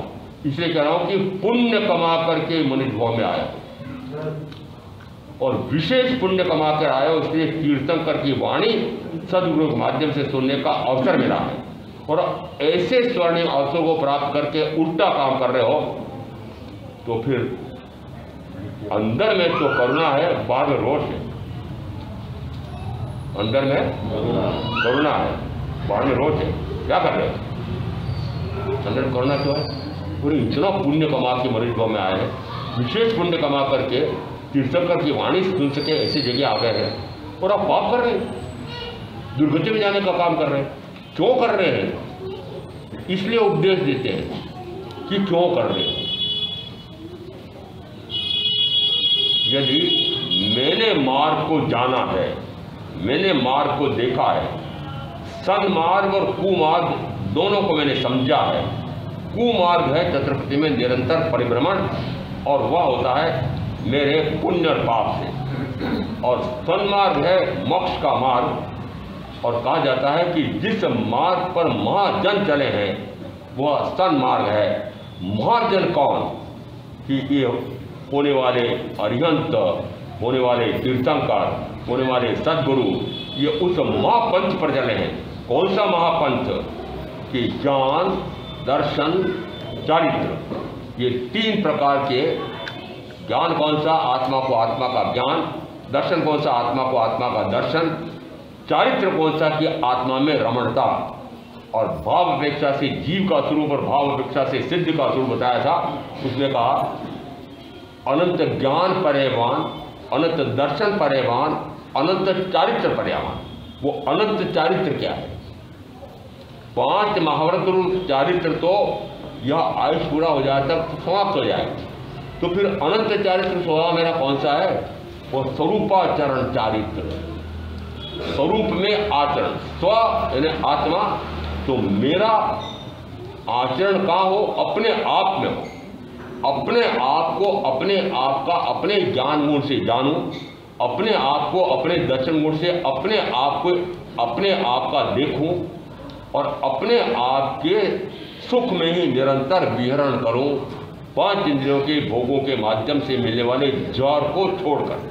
इसलिए कह रहा हूं कि पुण्य कमा करके मनुष्य भाव में आया और विशेष पुण्य कमा कर आया, इसलिए तीर्थंकर की वाणी सदगुरु के माध्यम से सुनने का अवसर मिला है। और ऐसे स्वर्णिम अवसर को प्राप्त करके उल्टा काम कर रहे हो तो फिर अंदर में तो करुणा है, बाहर में रोष है। अंदर में करुणा है, बाहर में रोष है। क्या कर रहे हो? अंदर करुणा क्यों है? पूरे इतना पुण्य कमा के मनुष्य में आए हैं, विशेष पुण्य कमा करके तीर्थंकर की वाणी सुन सके ऐसी जगह आ गए हैं और आप पाप कर रहे हैं, दुर्गति में जाने का काम कर रहे हैं। क्यों कर रहे हैं? इसलिए उपदेश देते हैं कि क्यों कर रहे हैं। यदि मैंने मार्ग को जाना है, मैंने मार्ग को देखा है, सन्मार्ग और कुमार्ग दोनों को मैंने समझा है। कुमार्ग है चतुर्पति में निरंतर परिभ्रमण, और वह होता है मेरे पुण्य और पाप से। और सन्मार्ग है मोक्ष का मार्ग। और कहा जाता है कि जिस मार्ग पर महाजन चले हैं वह सन्मार्ग है। महाजन कौन? कि ये होने वाले अरिहंत, होने वाले तीर्थंकर, होने वाले सद्गुरु, ये उस महापंथ पर चले हैं। कौन सा महापंथ? कि ज्ञान, दर्शन, चारित्र, ये 3 प्रकार के। ज्ञान कौन सा? आत्मा को आत्मा का ज्ञान। दर्शन कौन सा? आत्मा को आत्मा का दर्शन। चारित्र कौन सा? कि आत्मा में रमणता। और भाव अपेक्षा से जीव का स्वरूप और भाव अपेक्षा से सिद्ध का स्वरूप बताया था। उसने कहा अनंत ज्ञान पर्यवान, अनंत दर्शन पर्यवान, अनंत चारित्र पर्यवान। वो अनंत चारित्र क्या है? 5 महाव्रत रूप चारित्र तो यह आयुष पूरा हो जाए तक तो समाप्त हो जाए। तो फिर अनंत चारित्र स्वभाव मेरा कौन सा है? वो स्वरूपाचरण चारित्र, स्वरूप में आचरण। स्व यानी आत्मा, तो मेरा आचरण कहाँ हो? अपने आप में हो। अपने आप को अपने आप का अपने ज्ञान गुण से जानूं, अपने आप को अपने दर्शन गुण से अपने आप को अपने आप का देखूं और अपने आप के सुख में ही निरंतर विहरण करूं, 5 इंद्रियों के भोगों के माध्यम से मिलने वाले जौर को छोड़कर।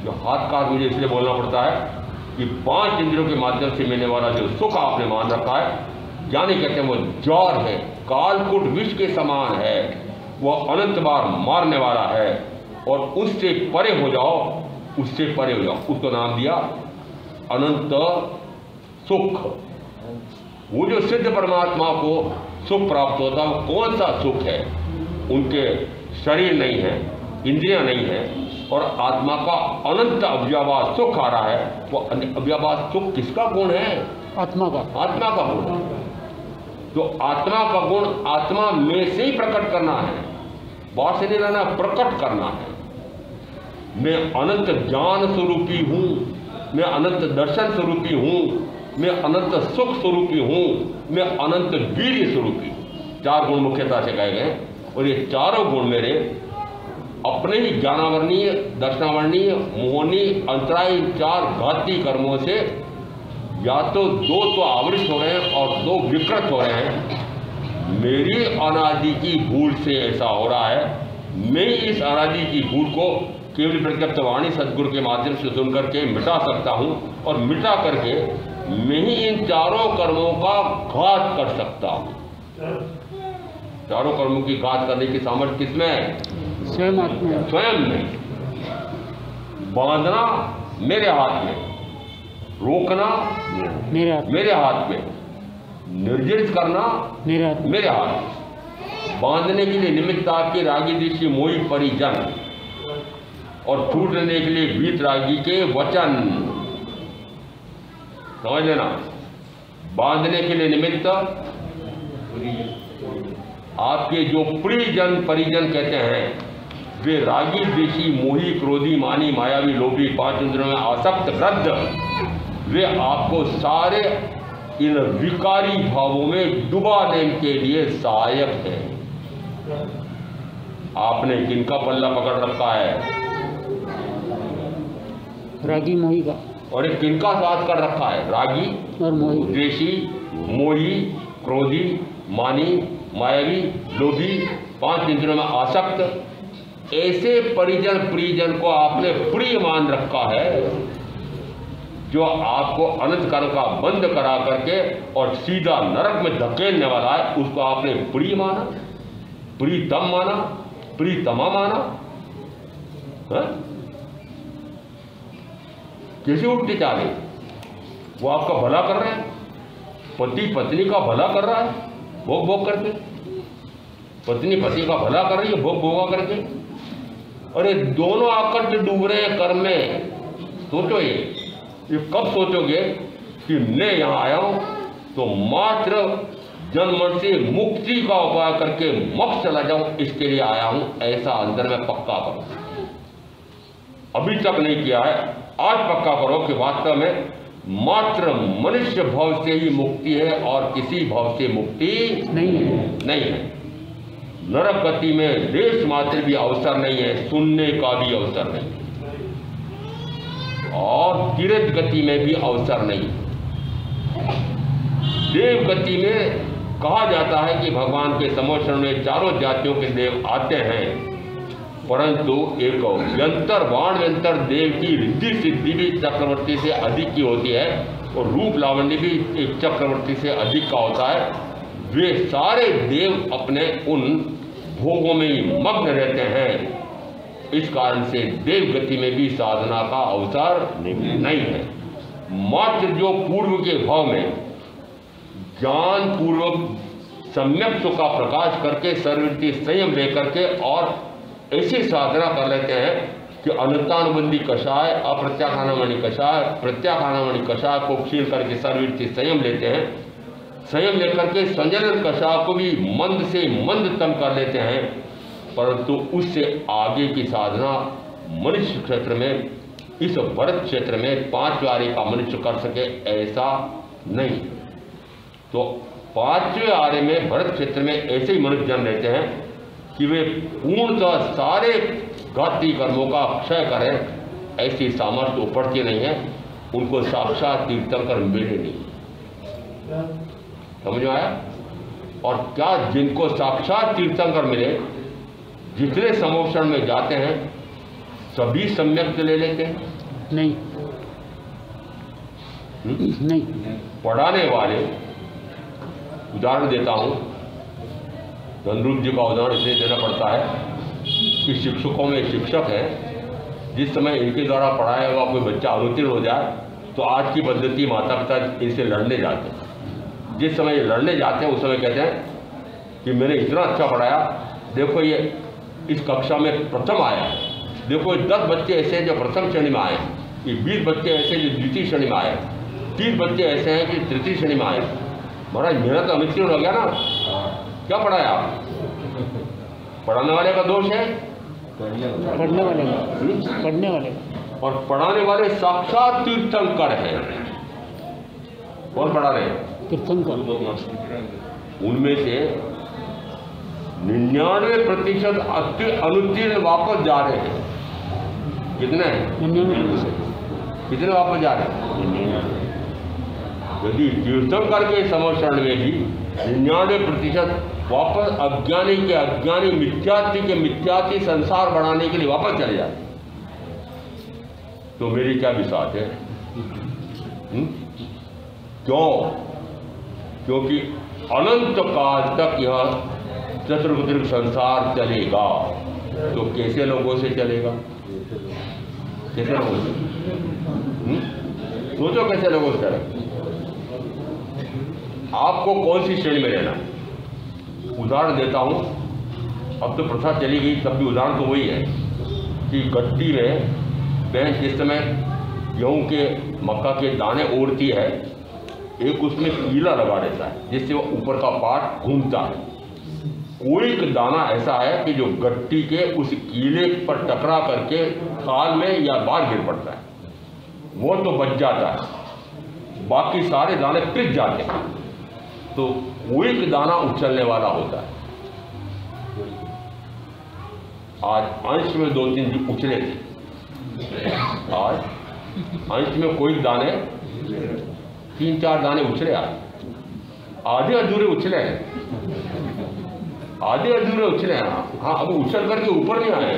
जो हाथ का मुझे इसलिए बोलना पड़ता है कि 5 इंद्रियों के माध्यम से मिलने वाला जो सुख आपने मान रखा है, ज्ञानी कहते हैं वो जौर है, कालकूट विष के समान है, वह अनंत बार मारने वाला है। और उससे परे हो जाओ, उससे परे हो जाओ। उसको नाम दिया अनंत सुख। वो जो सिद्ध परमात्मा को सुख प्राप्त होता है, वो कौन सा सुख है? उनके शरीर नहीं है, इंद्रियां नहीं है, और आत्मा का अनंत अव्यवहार सुख आ रहा है। वो अव्यवहार सुख किसका गुण है? आत्मा का। आत्मा का गुण। तो आत्मा का गुण आत्मा में से ही प्रकट करना है, बाहर से नहीं लाना, प्रकट करना है। मैं अनंत ज्ञान स्वरूपी हूं, मैं अनंत दर्शन स्वरूपी हूं, मैं अनंत सुख स्वरूपी हूं, मैं अनंत वीर्य स्वरूपी हूं। 4 गुण मुख्यता से कहे गए, और ये चारों गुण मेरे अपने ही ज्ञानावर्णीय, दर्शनावर्णीय, मोहनी, अंतराय 4 घाती कर्मों से या तो 2 तो आवृत हो रहे हैं और 2 विकृत हो रहे हैं। मेरी अनादि की भूल से ऐसा हो रहा है। मैं इस अनादि की भूल को केवल प्रत्यक्ष वाणी सदगुरु के माध्यम से सुन करके मिटा सकता हूँ, और मिटा करके मैं ही इन 4 कर्मों का घात कर सकता हूँ। 4 कर्मों की घात करने की सामर्थ्य किसमें है? स्वयं आत्मा, स्वयं में। बांधना मेरे हाथ में, रोकना मेरे हाथ में, निर्जरित करना मेरे हाथ में। बांधने के लिए निमित्त आपके रागी दृष्टि मोही परिजन, और छूटने के लिए वीत रागी के वचन। समझ लेना, बांधने के लिए निमित्त आपके जो प्रियजन परिजन कहते हैं, वे रागी द्वेषी मोही क्रोधी मानी मायावी लोभी 5 इंद्रियों में आसक्त वृद्ध, वे आपको सारे इन विकारी भावों में डुबाने के लिए सहायक है। आपने किनका पल्ला पकड़ रखा है? रागी मोही का। और एक किनका साथ कर रखा है? रागी और मोही, द्वेषी, मोही, क्रोधी, मानी, मायावी, लोभी, 5 इंद्रियों में आसक्त। ऐसे परिजन प्रियजन को आपने प्रिय मान रखा है, जो आपको अनंत कर्म का बंद करा करके और सीधा नरक में धकेलने वाला है। उसको आपने प्रिय माना, प्रीतम माना, प्रीतमा माना। कैसे उल्टी चाले? वो आपका भला कर रहे हैं, पति पत्नी का भला कर रहा है भोग भोग करके, पत्नी पति का भला कर रही है भोग भोगा करके। अरे दोनों आकर के डूब रहे हैं कर्म में। सोचो ये कब सोचोगे कि मैं यहाँ आया हूँ तो मात्र जन्म से मुक्ति का उपाय करके मोक्ष चला जाऊं, इसके लिए आया हूं, ऐसा अंदर में पक्का करो। अभी तक नहीं किया है, आज पक्का करो कि वास्तव में मात्र मनुष्य भाव से ही मुक्ति है और किसी भाव से मुक्ति नहीं है। नरक गति में लेश मात्र भी अवसर नहीं है, सुनने का भी अवसर नहीं। और तीर्थ गति में भी अवसर नहीं। देव गति में कहा जाता है कि भगवान के समोषण में चारों जातियों के देव आते हैं, परंतु एक व्यंतर बाण व्यंतर देव की रिद्धि सिद्धि भी चक्रवर्ती से अधिक की होती है और रूप लावण्य भी एक चक्रवर्ती से अधिक का होता है। वे सारे देव अपने उन भोगों में ही मग्न रहते हैं। इस कारण से देव गति में भी साधना का अवसर नहीं है। मात्र जो पूर्व के भाव में ज्ञान पूर्वक सम्यक सुख का प्रकाश करके सर्ववृत्ति संयम लेकर के और ऐसी साधना कर लेते हैं कि अनुतानुबंधी कषाय, अप्रत्याखानामणि कषाय, प्रत्याखानामणि कषाय को क्षीण करके सर्ववृत्ति संयम लेते हैं। संयम लेकर के संजलन कषाय को भी मंद से मंदतम कर लेते हैं, परंतु उससे आगे की साधना मनुष्य क्षेत्र में, इस भरत क्षेत्र में 5वें आर्य का मनुष्य कर सके ऐसा नहीं। तो 5वें आर्य में भरत क्षेत्र में ऐसे ही मनुष्य जन्म लेते हैं कि वे पूर्णतः सारे घाती कर्मों का क्षय करें, ऐसी सामर्थ्य उपरती नहीं है। उनको साक्षात तीर्थंकर मिले नहीं। समझ में आया? और क्या जिनको साक्षात तीर्थंकर मिले, जितने समोषण में जाते हैं सभी सम्यक ले लेते हैं? नहीं। नहीं। पढ़ाने वाले, उदाहरण देता हूँ, धनरूप जी का उदाहरण इसलिए देना पड़ता है कि शिक्षकों में शिक्षक है, जिस समय इनके द्वारा पढ़ाया हुआ कोई बच्चा अनुत्तीर्ण हो जाए तो आज की पद्धति माता पिता इनसे लड़ने जाते हैं। जिस समय ये लड़ने जाते हैं उस समय कहते हैं कि मैंने इतना अच्छा पढ़ाया, देखो ये इस कक्षा में प्रथम आया, देखो 10 बच्चे ऐसे हैं जो प्रथम श्रेणी में आए, ये 20 बच्चे ऐसे जो द्वितीय श्रेणी में आए, 30 बच्चे ऐसे हैं कि तृतीय श्रेणी में आए। महाराज मेरा तो अनुत्तीर्ण हो गया ना, क्या पढ़ाया आप? पढ़ाने वाले का दोष है, पढ़ने वाले का, पढ़ने वाले का। और पढ़ाने वाले साक्षात तीर्थंकर हैं। कौन पढ़ा रहे हैं? तीर्थंकर। उनमें से 99% अनुत्तीर्ण वापस जा रहे हैं। कितने? 99%। कितने वापस जा रहे हैं? यदि तीर्थंकर के समोषण में भी 99% वापस अज्ञानी के अज्ञानी, मिथ्यात्व के मिथ्यात्व संसार बढ़ाने के लिए वापस चले जाते, तो मेरी क्या विश्वास है? क्यों? क्योंकि अनंत काल तक यह चतुर्भुज संसार चलेगा। तो कैसे लोगों से चलेगा? कैसे लोगों से? सोचो कैसे लोगों से चलेगा? आपको कौन सी श्रेणी में रहना? उदाहरण देता हूं, अब तो प्रथा चली गई, तब भी उदाहरण तो वही है कि गट्टी में बहन जिस समय गेहूं के मक्का के दाने ओढ़ती है, एक उसमें कीला लगा रहता है जिससे वो ऊपर का पार्ट घूमता है। कोई एक दाना ऐसा है कि जो गट्टी के उस कीले पर टकरा करके खाल में या बाहर गिर पड़ता है, वो तो बच जाता है, बाकी सारे दाने पिस जाते हैं। तो कोई एक दाना उछलने वाला होता है। आज अंश में 2-3 उछले थे, आज अंश में कोई दाने 3-4 दाने उछले, आधे अधूरे उछले हैं, आधे अधूरे उछले हैं। हाँ, अब उछल करके ऊपर नहीं आए।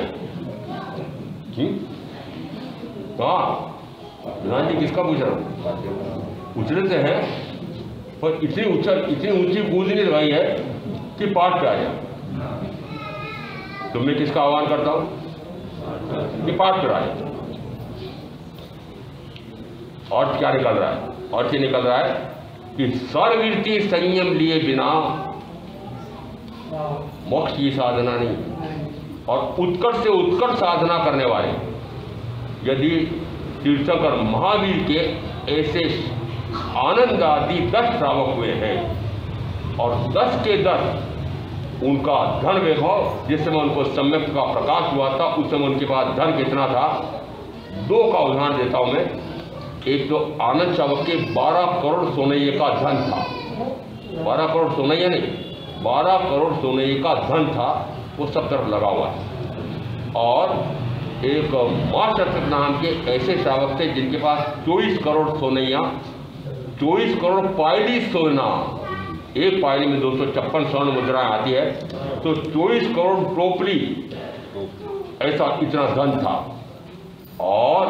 हाँ प्रधान जी, किसका पूछ रहा हूँ? उछले से हैं पर इतनी ऊंची कूद नहीं लगाई है कि पाठ पे आ जाए। तो मैं किसका आह्वान करता हूं कि पाठ पे आ जाए। और क्या निकल रहा है? और क्या निकल रहा है कि सर्ववृत्ति संयम लिए बिना मोक्ष की साधना नहीं। और उत्कट से उत्कट साधना करने वाले यदि तीर्थंकर महावीर के ऐसे आनंद आदि 10 श्रावक हुए हैं और 10 के 10 उनका धन वैभव, जिस समय उनको सम्यक का प्रकाश हुआ था उस समय उनके पास धन कितना था? 2 का उदाहरण देता हूं मैं। एक तो आनंद श्रावक के 12 करोड़ सोनैये का धन था। 12 करोड़ सोनैये नहीं, 12 करोड़ सोनैये का धन था, वो सब तरफ लगा हुआ है। और एक मास्टर शतक नाम के ऐसे श्रावक थे जिनके पास 24 करोड़ सोनैया, 24 करोड़ पायली सोना, एक पायली में 256 स्वर्ण मुद्राएं आती है, तो 24 करोड़ टोपली ऐसा इतना धन था। और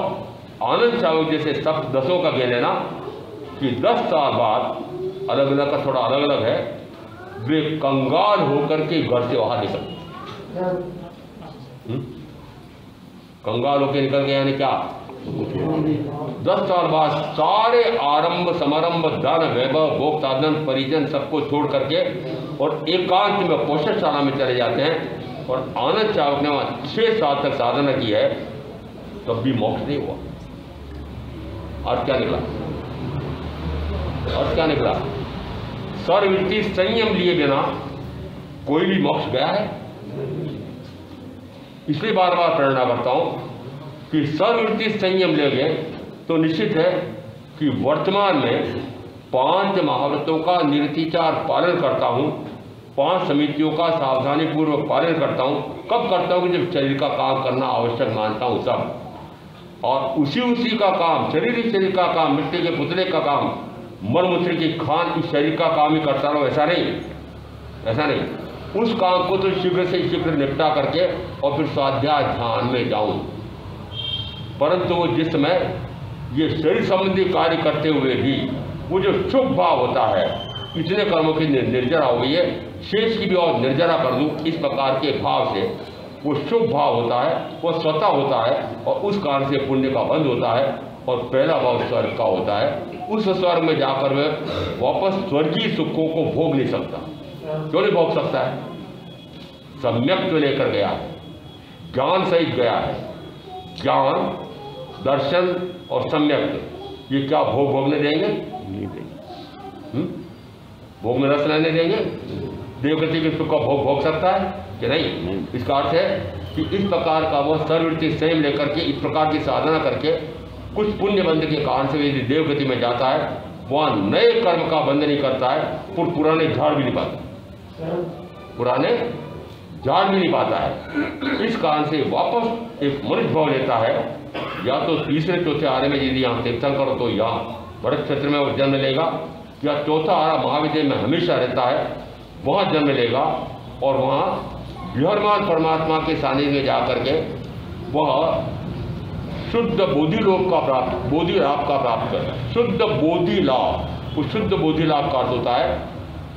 आनंद श्रावक जैसे सब दसों का कह लेना कि 10 साल बाद, अलग अलग का थोड़ा अलग अलग है, वे कंगाल होकर के घर से बाहर निकल, कंगाल होकर निकल गए, यानी क्या 10 साल बाद सारे आरंभ समारंभ धन वैभव भोग साधन परिजन सबको छोड़ करके और एकांत में पोषणशाला में चले जाते हैं। और आनंद श्रावक ने वहां 6 साल तक साधना की है, तब भी मोक्ष नहीं हुआ। और क्या निकला? और क्या निकला? सर्ववृत्ति संयम लिए बिना कोई भी मोक्ष गया है? इसलिए बार बार प्रेरणा करता हूं कि सर्ववृत्ति संयम लेंगे तो निश्चित है कि वर्तमान में 5 महाव्रतों का निर्तिचार पालन करता हूं, 5 समितियों का सावधानी पूर्वक पालन करता हूं। कब करता हूं? जब शरीर का काम करना आवश्यक मानता हूं सब, और उसी का काम, शरीर का काम, मिट्टी के पुतले का काम, मलमूत्र की खान इस शरीर का काम ही करता रहो, ऐसा नहीं। उस काम को तो शीघ्र से शीघ्र निपटा करके और फिर स्वाध्याय ध्यान में जाऊं। परंतु वो जिस समय ये शरीर संबंधी कार्य करते हुए भी वो जो शुभ भाव होता है, इतने कर्मों की निर्जरा हो गई है, शेष की भी और निर्जरा कर दूं, इस प्रकार के भाव से वो शुभ भाव होता है, वो स्वतः होता है, और उस कारण से पुण्य का बंध होता है। और पहला भाव स्वर्ग का होता है। उस स्वर्ग में जाकर वह वापस स्वर्गीय सुखों को भोग नहीं सकता। क्यों नहीं भोग सकता है? सम्यक तो लेकर गया है, ज्ञान सहित गया है। ज्ञान, दर्शन और सम्यक, ये क्या भोग भोगने देंगे? नहीं देंगे। भोग में रस लेने देंगे? देवगति के सुख का भोग सकता है कि नहीं? इसका अर्थ है कि इस प्रकार का वह सर्ववृत्ति संयम लेकर के इस प्रकार की साधना करके कुछ पुण्य बंध के कारण से यदि देवगति में जाता है, वह नए कर्म का बंध नहीं करता है, पुराने झाड़ भी नहीं पाता है। इस कारण से वापस एक मनुष्य भाव लेता है, या तो तीसरे चौथे आरे में यदि यहाँ तीर्थंकर तो यहाँ भरत क्षेत्र में वो जन्म लेगा, या चौथा आरा महाविद्य में हमेशा रहता है, वहाँ जन्म लेगा, और वहाँ विहरमान परमात्मा के सानिध्य में जाकर के वह शुद्ध बोधि लोक का प्राप्त, बोधि लाभ का प्राप्त करता है। शुद्ध बोधि लाभ, उस शुद्ध बोधि लाभ का अर्थ होता है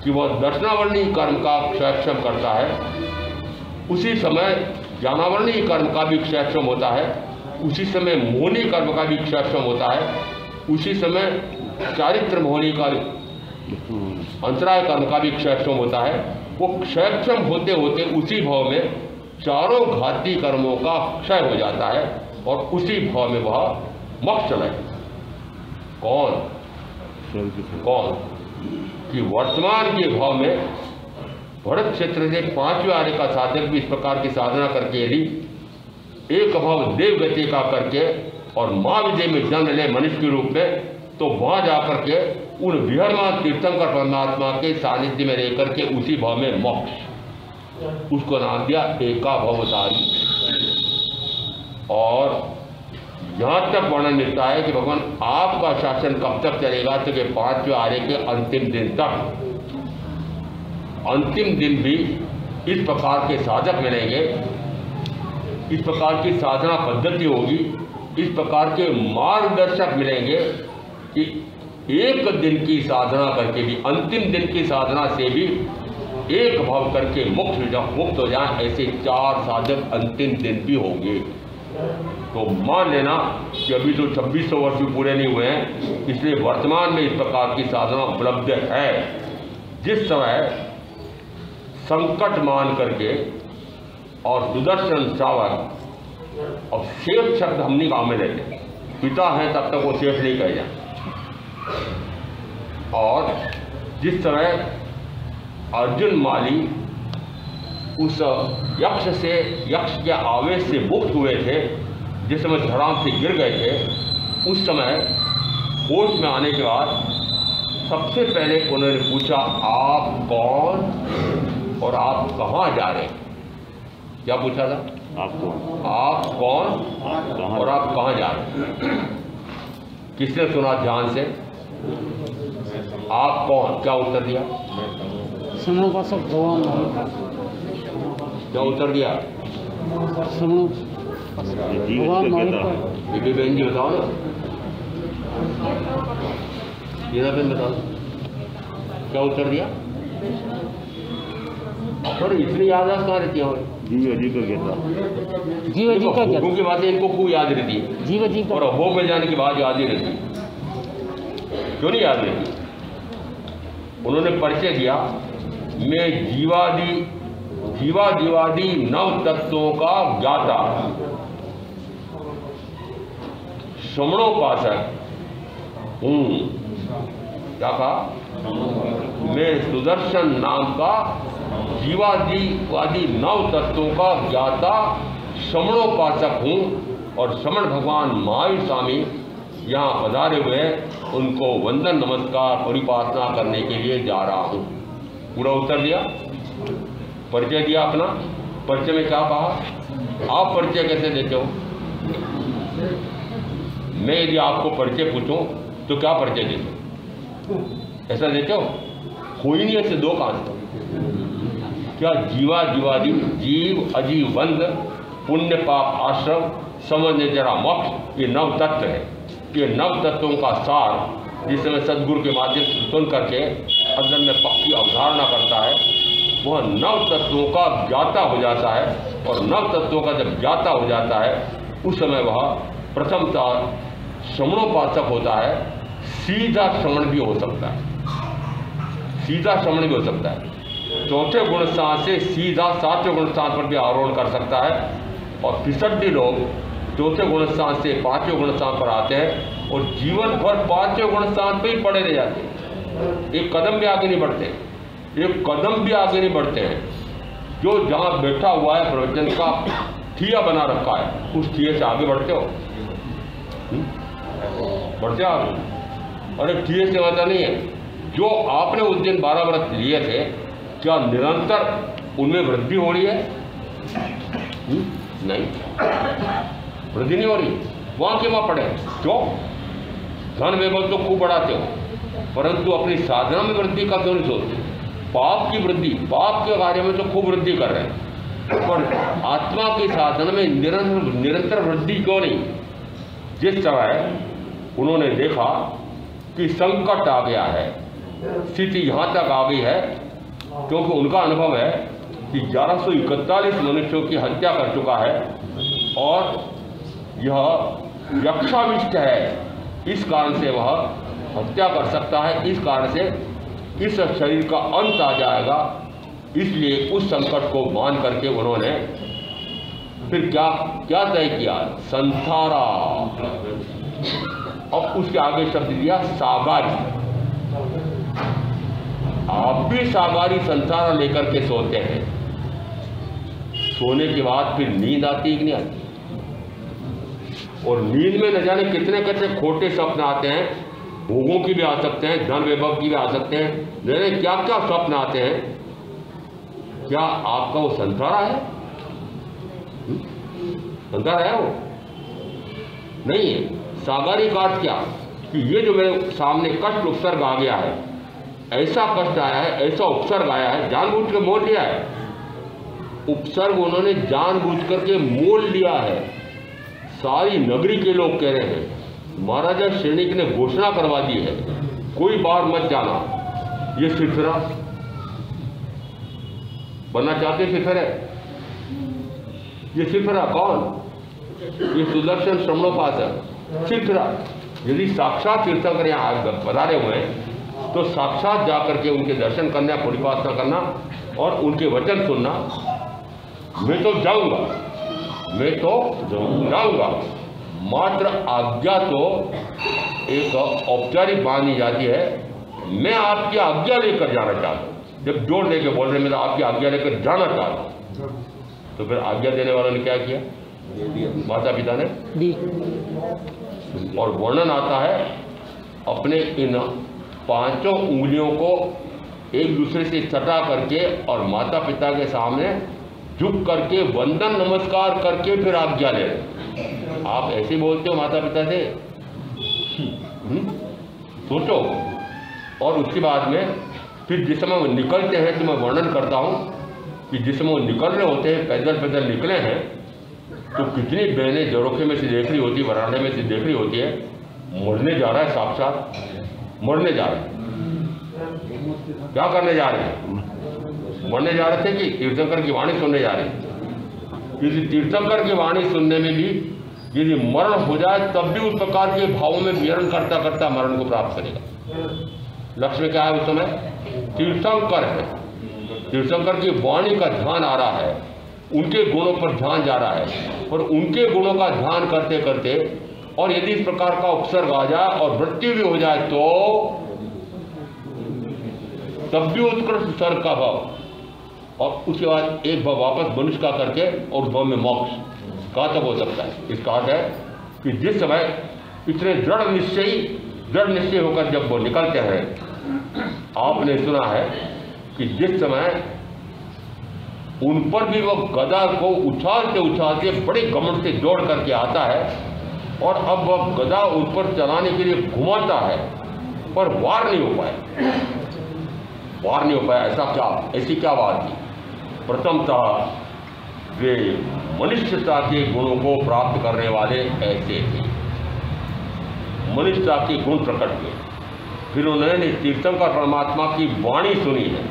कि वह दर्शनावरणी कर्म का क्षयक्षम करता है, उसी समय ज्ञानावरणी कर्म का भी क्षयक्षम होता है, उसी समय मोहनी कर्म का भी क्षयक्षम होता है, उसी समय चारित्र मोहनी का अंतराय कर्म का भी क्षयक्षम होता है। वो क्षयक्षम होते होते उसी भाव में चारों घाती कर्मों का क्षय हो जाता है, और उसी भाव में वह मोक्ष चला है। कौन? कि वर्तमान के भाव में भरत क्षेत्र से 5वें आर्य का साधक भी इस प्रकार की साधना करके यदि एक भाव देवगति का करके और महाविद्य में जन्म ले मनुष्य के रूप में, तो वहां जाकर के उन विहरमान तीर्थंकर परमात्मा के सानिध्य में रह करके उसी भाव में मोक्ष, उसको नाम दिया एका भवतारी। और यहाँ तक वर्णन मिलता है कि भगवान आपका शासन कब तक चलेगा, तो कि 5वें आर्य के अंतिम दिन तक। अंतिम दिन भी इस प्रकार के साधक मिलेंगे, इस प्रकार की साधना पद्धति होगी, इस प्रकार के मार्गदर्शक मिलेंगे कि एक दिन की साधना करके भी, अंतिम दिन की साधना से भी एक भाव करके मुक्त हो जाए, ऐसे 4 साधक अंतिम दिन भी होंगे। तो मान लेना कि अभी तो 2600 वर्ष भी पूरे नहीं हुए हैं, इसलिए वर्तमान में इस प्रकार की साधना उपलब्ध है। जिस समय संकट मान करके और सुदर्शन श्रावक, अब शेष शब्द हम नहीं काम में लेते, पिता हैं तब तक वो शेष नहीं कहे जाए। और जिस समय अर्जुन माली उस यक्ष के आवेश से मुक्त हुए थे, जिस समय धराम से गिर गए थे, उस समय होश में आने के बाद सबसे पहले उन्होंने पूछा, आप कौन और आप कहाँ जा रहे हैं? क्या पूछा था? आप कौन? आप कौन कहाँ? और आप कहाँ जा रहे हैं? किसने सुना ध्यान से? आप कौन? क्या उत्तर दिया? समणोपासक भगवान मालिक। क्या उत्तर दिया? समणो जीव भगवान इसका मालिक कहता का है। बीबी बहन जी बताओ ना, हीरा बहन बताओ क्या उत्तर दिया? पर इतनी याददाश्त कहाँ रहती है हमें? जीव अजीब का कहता। जीव जी का हुकुम क्या? की बातें इनको खूब याद रहती है जीव जी और का हो मिल जाने के बाद याद ही रहती है। क्यों नहीं याद रहती? उन्होंने परिचय दिया, मैं जीवादि नव तत्वों का ज्ञाता श्रमणोपासक हूँ। क्या कहा? मैं सुदर्शन नाम का जीवादि नव तत्वों का ज्ञाता श्रमणोपासक हूँ और श्रमण भगवान महावीर स्वामी यहाँ पधारे हुए, उनको वंदन नमस्कार परिपासना करने के लिए जा रहा हूँ। पूरा उत्तर दिया, परिचय दिया अपना। परिचय में क्या कहा? आप परिचय कैसे देते हो? मैं यदि आपको परिचय पूछूं तो क्या परिचय देते हो? ऐसा देते हो? हो ही नहीं ऐसे दो कहां से? क्या जीवादि जीव अजीवंद पुण्य पाप आश्रम समझ जरा मोक्ष, ये नव तत्व है। ये नव तत्वों का सार जिसे मैं सदगुरु के माध्यम से सुन करके अंदर में पक्की अवधारणा करता है, वह नव तत्वों का ज्ञाता हो जाता है। और नव तत्वों का जब ज्ञाता हो जाता है उस समय वह प्रथमता श्रमणोपासक होता है। सीधा श्रवण भी हो सकता है, सीधा श्रवण भी हो सकता है। चौथे गुण स्थान से सीधा सातवें गुण स्थान पर भी आरोहण कर सकता है। और फिसड्डी लोग चौथे गुण स्थान से पांचवें गुण स्थान पर आते हैं और जीवन भर पांचवें गुण स्थान पर ही पड़े रह जाते हैं। एक कदम भी आगे नहीं बढ़ते, एक कदम भी आगे नहीं बढ़ते हैं। जो जहाँ बैठा हुआ है प्रवचन का ठिया बना रखा है, उस ठिये से आगे बढ़ते हो? बढ़ते हो आगे? अरे ठिये से होता नहीं है। जो आपने उस दिन 12 व्रत लिए थे, क्या निरंतर उनमें वृद्धि हो रही है? नहीं, वृद्धि नहीं हो रही। वहाँ के वहाँ पड़े। क्यों? धन वैभव तो खूब बढ़ाते हो, परंतु अपनी साधना में वृद्धि का क्यों नहीं सोचते? पाप की वृद्धि, पाप के कार्य में तो खूब वृद्धि कर रहे हैं, पर आत्मा की साधना में निरंतर वृद्धि क्यों नहीं? जिस समय उन्होंने देखा कि संकट आ गया है, स्थिति यहाँ तक आ गई है, क्योंकि उनका अनुभव है कि 1141 मनुष्यों की हत्या कर चुका है और यह यक्षाविष्ट है, इस कारण से वह हत्या कर सकता है, इस कारण से इस शरीर का अंत आ जाएगा। इसलिए उस संकट को मान करके उन्होंने फिर क्या तय किया? संसारा। अब उसके आगे शब्द दिया सागारी। आप भी सागारी संसारा लेकर के सोते हैं। सोने के बाद फिर नींद आती कि नहीं आती? और नींद में न जाने कितने कितने खोटे स्वप्न आते हैं, भोगों की भी आ सकते हैं, धन वैभव की भी आ सकते हैं, न जाने क्या क्या स्वप्न आते हैं। क्या आपका वो संसारा है? संसारा है वो? नहीं है। सागारी का अर्थ क्या? कि ये जो मेरे सामने कष्ट उपसर्ग आ गया है, ऐसा कष्ट आया है, ऐसा उपसर्ग आया है, जानबूझ के मोल लिया है। उपसर्ग उन्होंने जानबूझ करके मोल लिया है। सारी नगरी के लोग कह रहे हैं, महाराजा सैनिक ने घोषणा करवा दी है, कोई बाहर मत जाना। ये सिरफिरा बनना चाहते फिर है। ये सिरफिरा कौन? ये सुदर्शन श्रमणोपासक सिरफिरा। यदि साक्षात तीर्थंकर यहाँ पधारे हुए हैं तो साक्षात जाकर के उनके दर्शन करना, परिपासना करना और उनके वचन सुनना। मैं तो जाऊंगा, मैं तो जाऊंगा, मात्र आज्ञा तो एक औपचारिक मानी जाती है। मैं आपकी आज्ञा लेकर जाना चाहता हूँ। जब जोर देके बोल रहे मैं तो आपकी आज्ञा लेकर जाना चाहता हूँ, तो फिर आज्ञा देने वालों ने क्या किया? माता पिता ने दी। और वर्णन आता है अपने इन पांचों उंगलियों को एक दूसरे से सटा करके और माता पिता के सामने झुक करके वंदन नमस्कार करके फिर आज्ञा ले रहे। आप ऐसे बोलते हो माता पिता से? सोचो। और उसके बाद में फिर जिस समय वो निकलते हैं तो मैं वर्णन करता हूँ कि जिस समय वो निकल रहे होते हैं, पैदल पैदल निकले हैं, तो कितनी बहनें जरोखे में से देख रही होती, वरांडे में से देख रही होती है, मरने जा रहा है, साक्षात मरने जा रहे हैं। क्या करने जा रहे हैं? मरने जा रहे थे कि तीर्थंकर की वाणी सुनने जा रहे हैं। किसी तीर्थंकर की वाणी सुनने में भी यदि मरण हो जाए तब भी उस प्रकार के भावों में विहरण करता करता मरण को प्राप्त करेगा। लक्ष्य में क्या है? उस समय तीर्थंकर है, तीर्थंकर की वाणी का ध्यान आ रहा है, उनके गुणों पर ध्यान जा रहा है, और उनके गुणों का ध्यान करते करते और यदि इस प्रकार का उपसर्ग आ जाए और मृत्यु भी हो जाए तो तब भी उत्कृष्ट स्वर्ग का भाव, और उसके बाद एक भाव वापस मनुष्य का करके और उस भाव में मोक्ष कहाँ तक हो सकता है? इसका अर्थ है कि जिस समय इतने दृढ़ निश्चय होकर जब वो निकलते हैं, आपने सुना है कि जिस समय उन पर भी वो गदा को उछालते बड़े घमंड से जोड़ करके आता है, और अब वह गदा उन पर चलाने के लिए घुमाता है, पर वार नहीं हो पाया। ऐसी क्या बात थी? प्रथमतः वे मनुष्यता के गुणों को प्राप्त करने वाले ऐसे थे, मनुष्यता के गुण प्रकट हुए। फिर उन्होंने तीर्थंकर परमात्मा की वाणी सुनी है,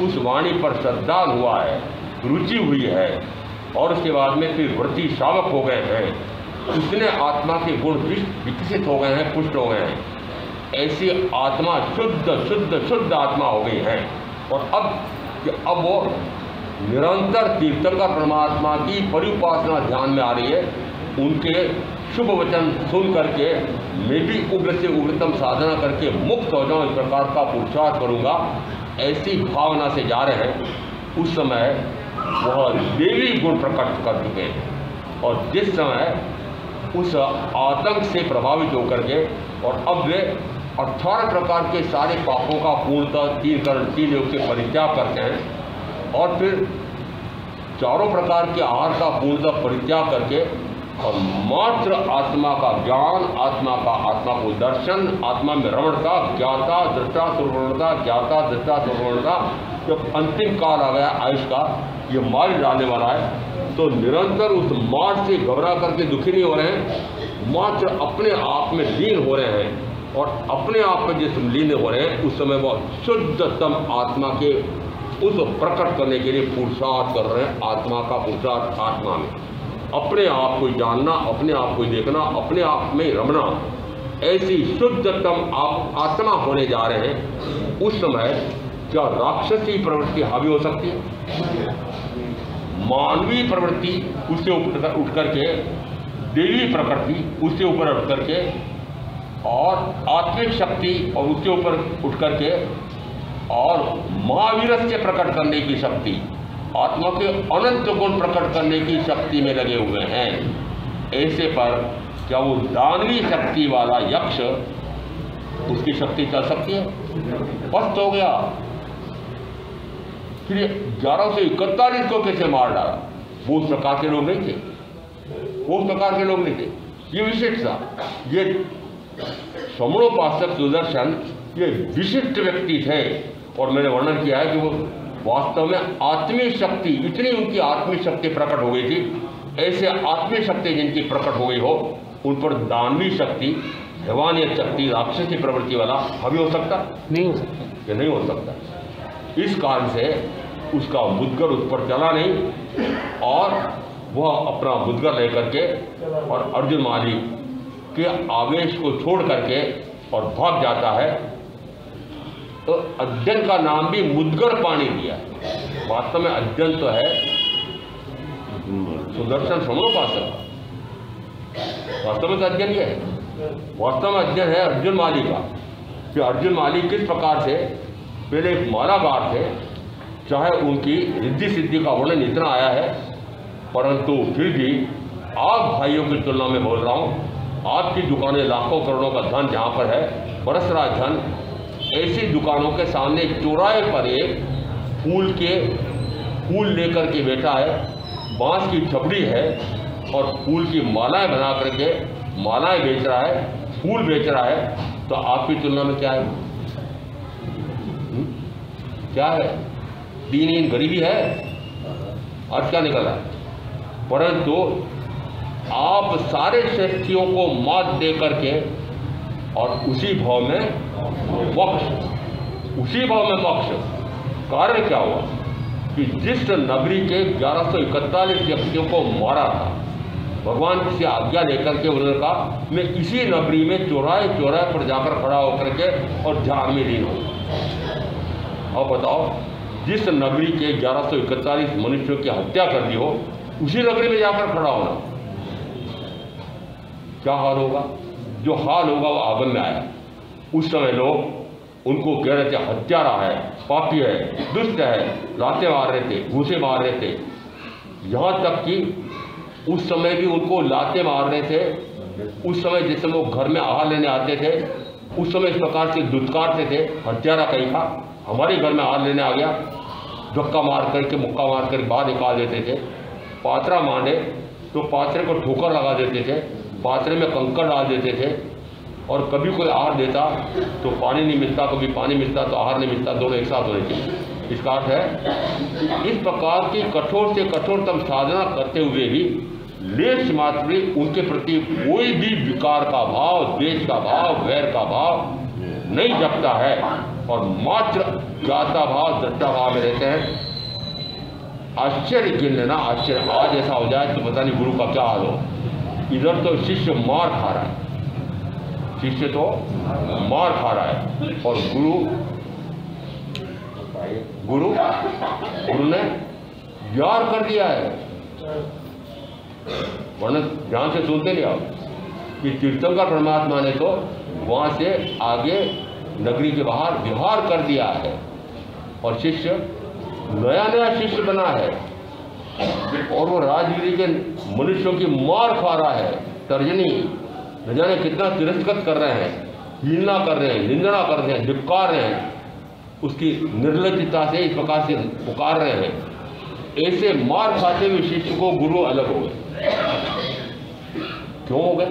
उस वाणी पर श्रद्धा हुआ है, रुचि हुई है, और उसके बाद में फिर व्रती श्रावक हो गए हैं, उसने आत्मा के गुण विकसित हो गए हैं, पुष्ट हो गए हैं। ऐसी आत्मा शुद्ध आत्मा हो गई है, और अब वो निरंतर तीर्थंकर परमात्मा की परिउपासना ध्यान में आ रही है। उनके शुभ वचन सुन करके मैं भी उग्र से उग्रतम साधना करके मुक्त हो जाऊं, इस प्रकार का पुरुषार्थ करूंगा, ऐसी भावना से जा रहे हैं। उस समय वह देवी गुण प्रकट कर चुके हैं, और जिस समय उस आतंक से प्रभावित होकर के, और अब वे 18 प्रकार के सारे पापों का पूर्णतः 3 योग से परित्याग करते हैं, और फिर चारों प्रकार के आहार का पूर्णतः परित्याग करके और मात्र आत्मा का ज्ञान, आत्मा को दर्शन, आत्मा में रमणता, ज्ञाता दृष्टा सर्वणता, ज्ञाता दृष्टा सर्वणता, जब अंतिम काल आ गया आयुष का, ये मार डालने वाला है, तो निरंतर उस मार से घबरा करके दुखी नहीं हो रहे हैं, मात्र अपने आप में लीन हो रहे हैं, और अपने आप में जिस लीन हो रहे हैं उस समय वह शुद्धतम आत्मा के उस प्रकट करने के लिए पुरुषार्थ कर रहे हैं। आत्मा का पुरुषार्थ, आत्मा में अपने आप को जानना, अपने आप को देखना, अपने आप में रमना, ऐसी शुद्धतम आत्मा होने जा रहे हैं। उस समय क्या राक्षसी प्रवृत्ति हावी हो सकती है? मानवीय प्रवृत्ति उससे उठ करके, देवी प्रकृति उससे ऊपर उठ करके, और आत्मिक शक्ति और उसके ऊपर उठ करके, और महावीर से प्रकट करने की शक्ति, आत्मा के अनंत गुण प्रकट करने की शक्ति में लगे हुए हैं। ऐसे पर क्या वो दानवी शक्ति वाला यक्ष, उसकी शक्ति चल सकती है? पस्त हो गया। फिर 1141 को कैसे मार डाला? वो उस प्रकार के लोग नहीं थे, ये विशिष्ट था। ये समणोपासक सुदर्शन ये विशिष्ट व्यक्ति थे, और मैंने वर्णन किया है कि वो वास्तव में आत्मीय शक्ति, इतनी उनकी आत्मीय शक्ति प्रकट हो गई थी। ऐसे आत्मीय शक्ति जिनकी प्रकट हो गई हो, उन पर दानवी शक्ति, हैवानियत शक्ति, राक्षसी प्रवृत्ति वाला अभी हो सकता? नहीं हो सकता, ये नहीं हो सकता। इस कारण से उसका मुद्गर उस पर चला नहीं, और वह अपना मुद्गर लेकर के और अर्जुन माली के आवेश को छोड़ करके और भाग जाता है। तो अध्ययन का नाम भी मुद्गर पाणी दिया। वास्तव में अध्ययन तो है सुदर्शन समणोपासक, वास्तव में तो अध्ययन ये है, वास्तव में अध्ययन है अर्जुन माली का, कि अर्जुन माली किस प्रकार से पहले एक मालागार थे, चाहे उनकी रिद्धि सिद्धि का वर्णन इतना आया है, परंतु फिर भी आप भाइयों की तुलना में बोल रहा हूँ, आपकी दुकानें लाखों करोड़ों का धन जहाँ पर है, बरस रहा धन, ऐसी दुकानों के सामने चौराहे पर एक फूल लेकर के बैठा है, बांस की छपड़ी है और फूल की मालाएं बना करके मालाएं बेच रहा है, फूल बेच रहा है, तो आपकी तुलना में क्या है? क्या है? दीन गरीबी है। आज क्या निकल रहा है? परंतु आप सारे श्रेष्ठियों को मात दे करके और उसी भाव में मोक्ष, उसी भाव में मोक्ष। कारण क्या हुआ कि जिस नगरी के 1141 व्यक्तियों को मारा था, भगवान की आज्ञा लेकर के उन्होंने कहा मैं इसी नगरी में चौराहे चौराहे पर जाकर खड़ा होकर के और ध्यान में लीन हूँ। अब बताओ, जिस नगरी के 1141 मनुष्यों की हत्या कर दी हो, उसी नगरी में जाकर खड़ा होना, क्या हाल होगा? जो हाल होगा वो आगम में आया। उस समय लोग उनको कह रहे थे हत्यारा है, पापी है, दुष्ट है, लाते मार रहे थे, घूसे मार रहे थे। यहाँ तक कि उस समय भी उनको लाते मार रहे थे। उस समय जिस समय वो घर में आहार लेने आते थे, उस समय इस प्रकार से दुत्कारते थे, हत्यारा कहीं का हमारे घर में आहार लेने आ गया, धक्का मार करके मुक्का मार कर बाहर निकाल देते थे। पात्रा माने तो पात्रे को ठोकर लगा देते थे, पात्रे में कंकड़ डाल देते थे। और कभी कोई आहार देता तो पानी नहीं मिलता, कभी पानी मिलता तो आहार नहीं मिलता, दोनों एक साथ होने चाहिए। इसका अर्थ है इस प्रकार की कठोर से कठोरतम साधना करते हुए भी लेश मात्र भी उनके प्रति कोई भी विकार का भाव, द्वेष का भाव, वैर का भाव नहीं जपता है और मात्र ज्ञाता भाव, दृष्टा भाव में रहते हैं। आश्चर्य गिन लेना, आश्चर्य आज ऐसा हो जाए तो पता नहीं गुरु का क्या हाल हो। इधर तो शिष्य मार खा रहा है, शिष्य तो मार खा रहा है और गुरु ने यार कर दिया है। वरना ध्यान से सुनते नहीं आप कि तीर्थंकर परमात्मा ने तो वहां से आगे नगरी के बाहर विहार कर दिया है और शिष्य नया नया शिष्य बना है और वो राजगिरी के मनुष्यों की मार खा रहा है। तर्जनी न जाने कितना तिरस्कृत कर रहे हैं, हीना कर रहे हैं, निंदना कर रहे हैं, धिक्कार रहे हैं, उसकी निर्लज्जता से इस प्रकार से पुकार रहे हैं। ऐसे मार खाते हुए शिष्य को गुरु अलग हो गए। क्यों हो गए?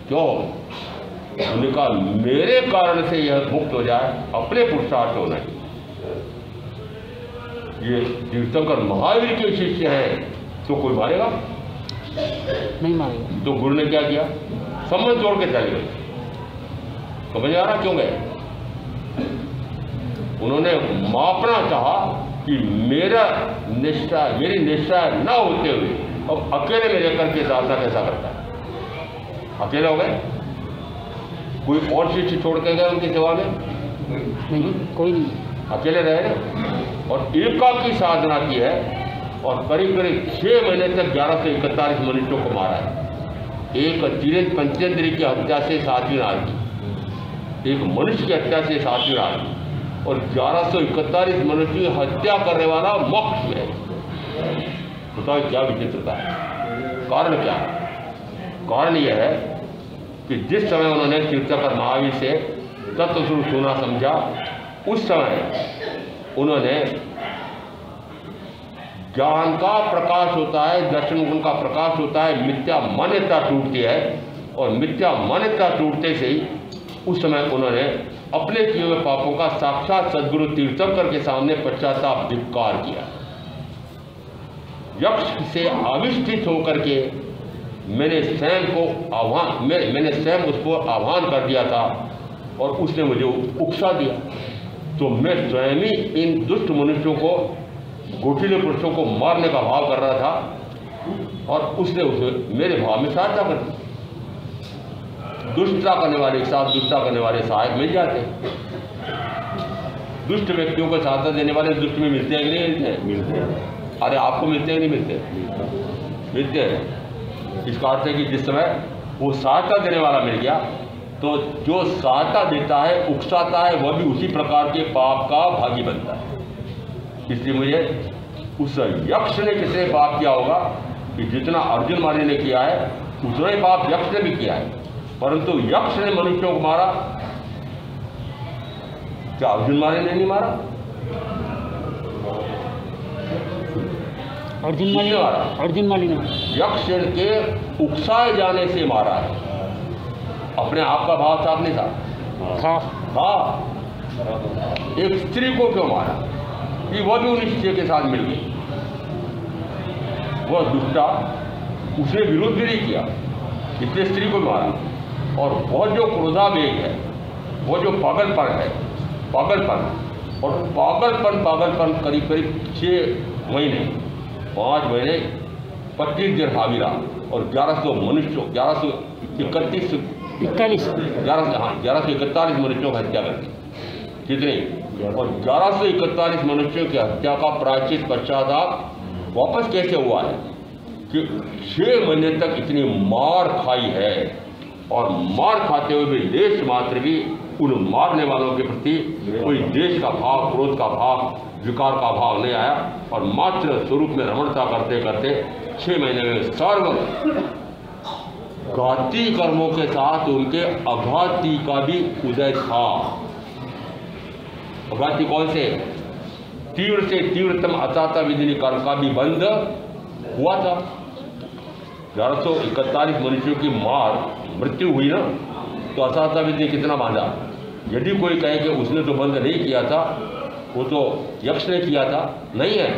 क्यों हो गए? उन्होंने कहा मेरे कारण से यह मुक्त हो जाए, अपने पुरुषार्थ होना चाहिए। ये तीर्थंकर महावीर के शिष्य हैं तो कोई मारेगा नहीं मारेगा। तो गुरु ने क्या किया? संबंध जोड़ के चले गए। समझ आ रहा क्यों गए? उन्होंने मापना चाहा कि मेरी निष्ठा न होते हुए अब अकेले में रहकर के साधना कैसा करता है। अकेले हो गए, कोई और शिष्य छोड़ के गए उनकी सेवा में? नहीं, कोई नहीं, अकेले रहे और एकाकी साधना की है और करीब करीब 6 महीने तक 1141 मनुष्यों को मारा है। एक चिरेंद्र पंचेंद्री की हत्या से 7वीं रात की, एक मनुष्य की हत्या से 7वीं रात की और 1141 मनुष्य की हत्या करने वाला मोक्ष में है। बताओ क्या विचित्रता है? कारण क्या है? कारण यह है कि जिस समय उन्होंने तीर्थंकर महावीर से तत्व स्वरूप सुना समझा, उस समय उन्होंने ज्ञान का प्रकाश होता है, दर्शन गुण का प्रकाश होता है, मिथ्या मान्यता टूटती है और मिथ्या मान्यता टूटते से ही उस समय उन्होंने अपने किए हुए पापों का साक्षात सद्गुरु तीर्थंकर के सामने पश्चाताप धिक्कार किया। यक्ष से आविष्टित होकर के मैंने स्वयं उसको आह्वान कर दिया था और उसने मुझे उकसा दिया, तो मैं स्वयं ही इन दुष्ट मनुष्यों को, गोठीले पुरुषों को मारने का भाव कर रहा था और उसने उसे मेरे भाव में सहायता कर दी। दुष्टता करने वाले के साथ दुष्टता करने वाले सहायक मिल जाते हैं। दुष्ट व्यक्तियों को सहायता देने वाले दुष्ट में मिलते हैं कि नहीं मिलते हैं? मिलते हैं। अरे आपको मिलते हैं कि नहीं मिलते? मिलते हैं। इसका अर्थ है कि जिस समय वो सहायता देने वाला मिल गया तो जो सहायता देता है, उकसाता है, वह भी उसी प्रकार के पाप का भागी बनता है। इसलिए मुझे उस यक्ष ने कितने पाप किया होगा कि जितना अर्जुन माने ने किया है उतना ही पाप यक्ष ने भी किया है, परंतु यक्ष ने मनुष्यों को मारा, क्या अर्जुन माने ने नहीं मारा? अर्जुन माली किसने मारा? अर्जुन माली ने यक्ष के उकसाए जाने से मारा है, अपने आप का भाव साफ नहीं था। था हाँ, एक स्त्री को क्यों मारा कि वह भी उन स्त्री के साथ मिल गई। वह दुष्टा, उसने विरोध भी नहीं किया, इसलिए स्त्री को मारा। और वह जो क्रोधावेग है, वह जो पागलपन है, पागलपन करीब 6 महीने 5 महीने 25 दिन हावी रहा और 1100 मनुष्यों 1141 मनुष्यों की हत्या कर दी। कितने? और 1141 मनुष्यों की हत्या का प्रायश्चित पश्चाताप वापस कैसे हुआ है कि 6 महीने तक इतनी मार खाई है और मार खाते हुए भी लेश मात्र भी उन मारने वालों के प्रति कोई देश का भाव, क्रोध का भाव, विकार का भाव नहीं आया और मात्र स्वरूप में रमणता करते करते 6 महीने में सर्व घाती कर्मों के साथ उनके अघाती का भी उदय था। अघाती कौन से? तीव्र से तीव्रतम अचाता विधिनी कर्म का भी बंद हुआ था। 1141 मनुष्यों की मृत्यु हुई ना, तो अचाता विधि कितना बांधा। यदि कोई कहे कि उसने तो बंद नहीं किया था, वो तो यक्ष ने किया था, नहीं है,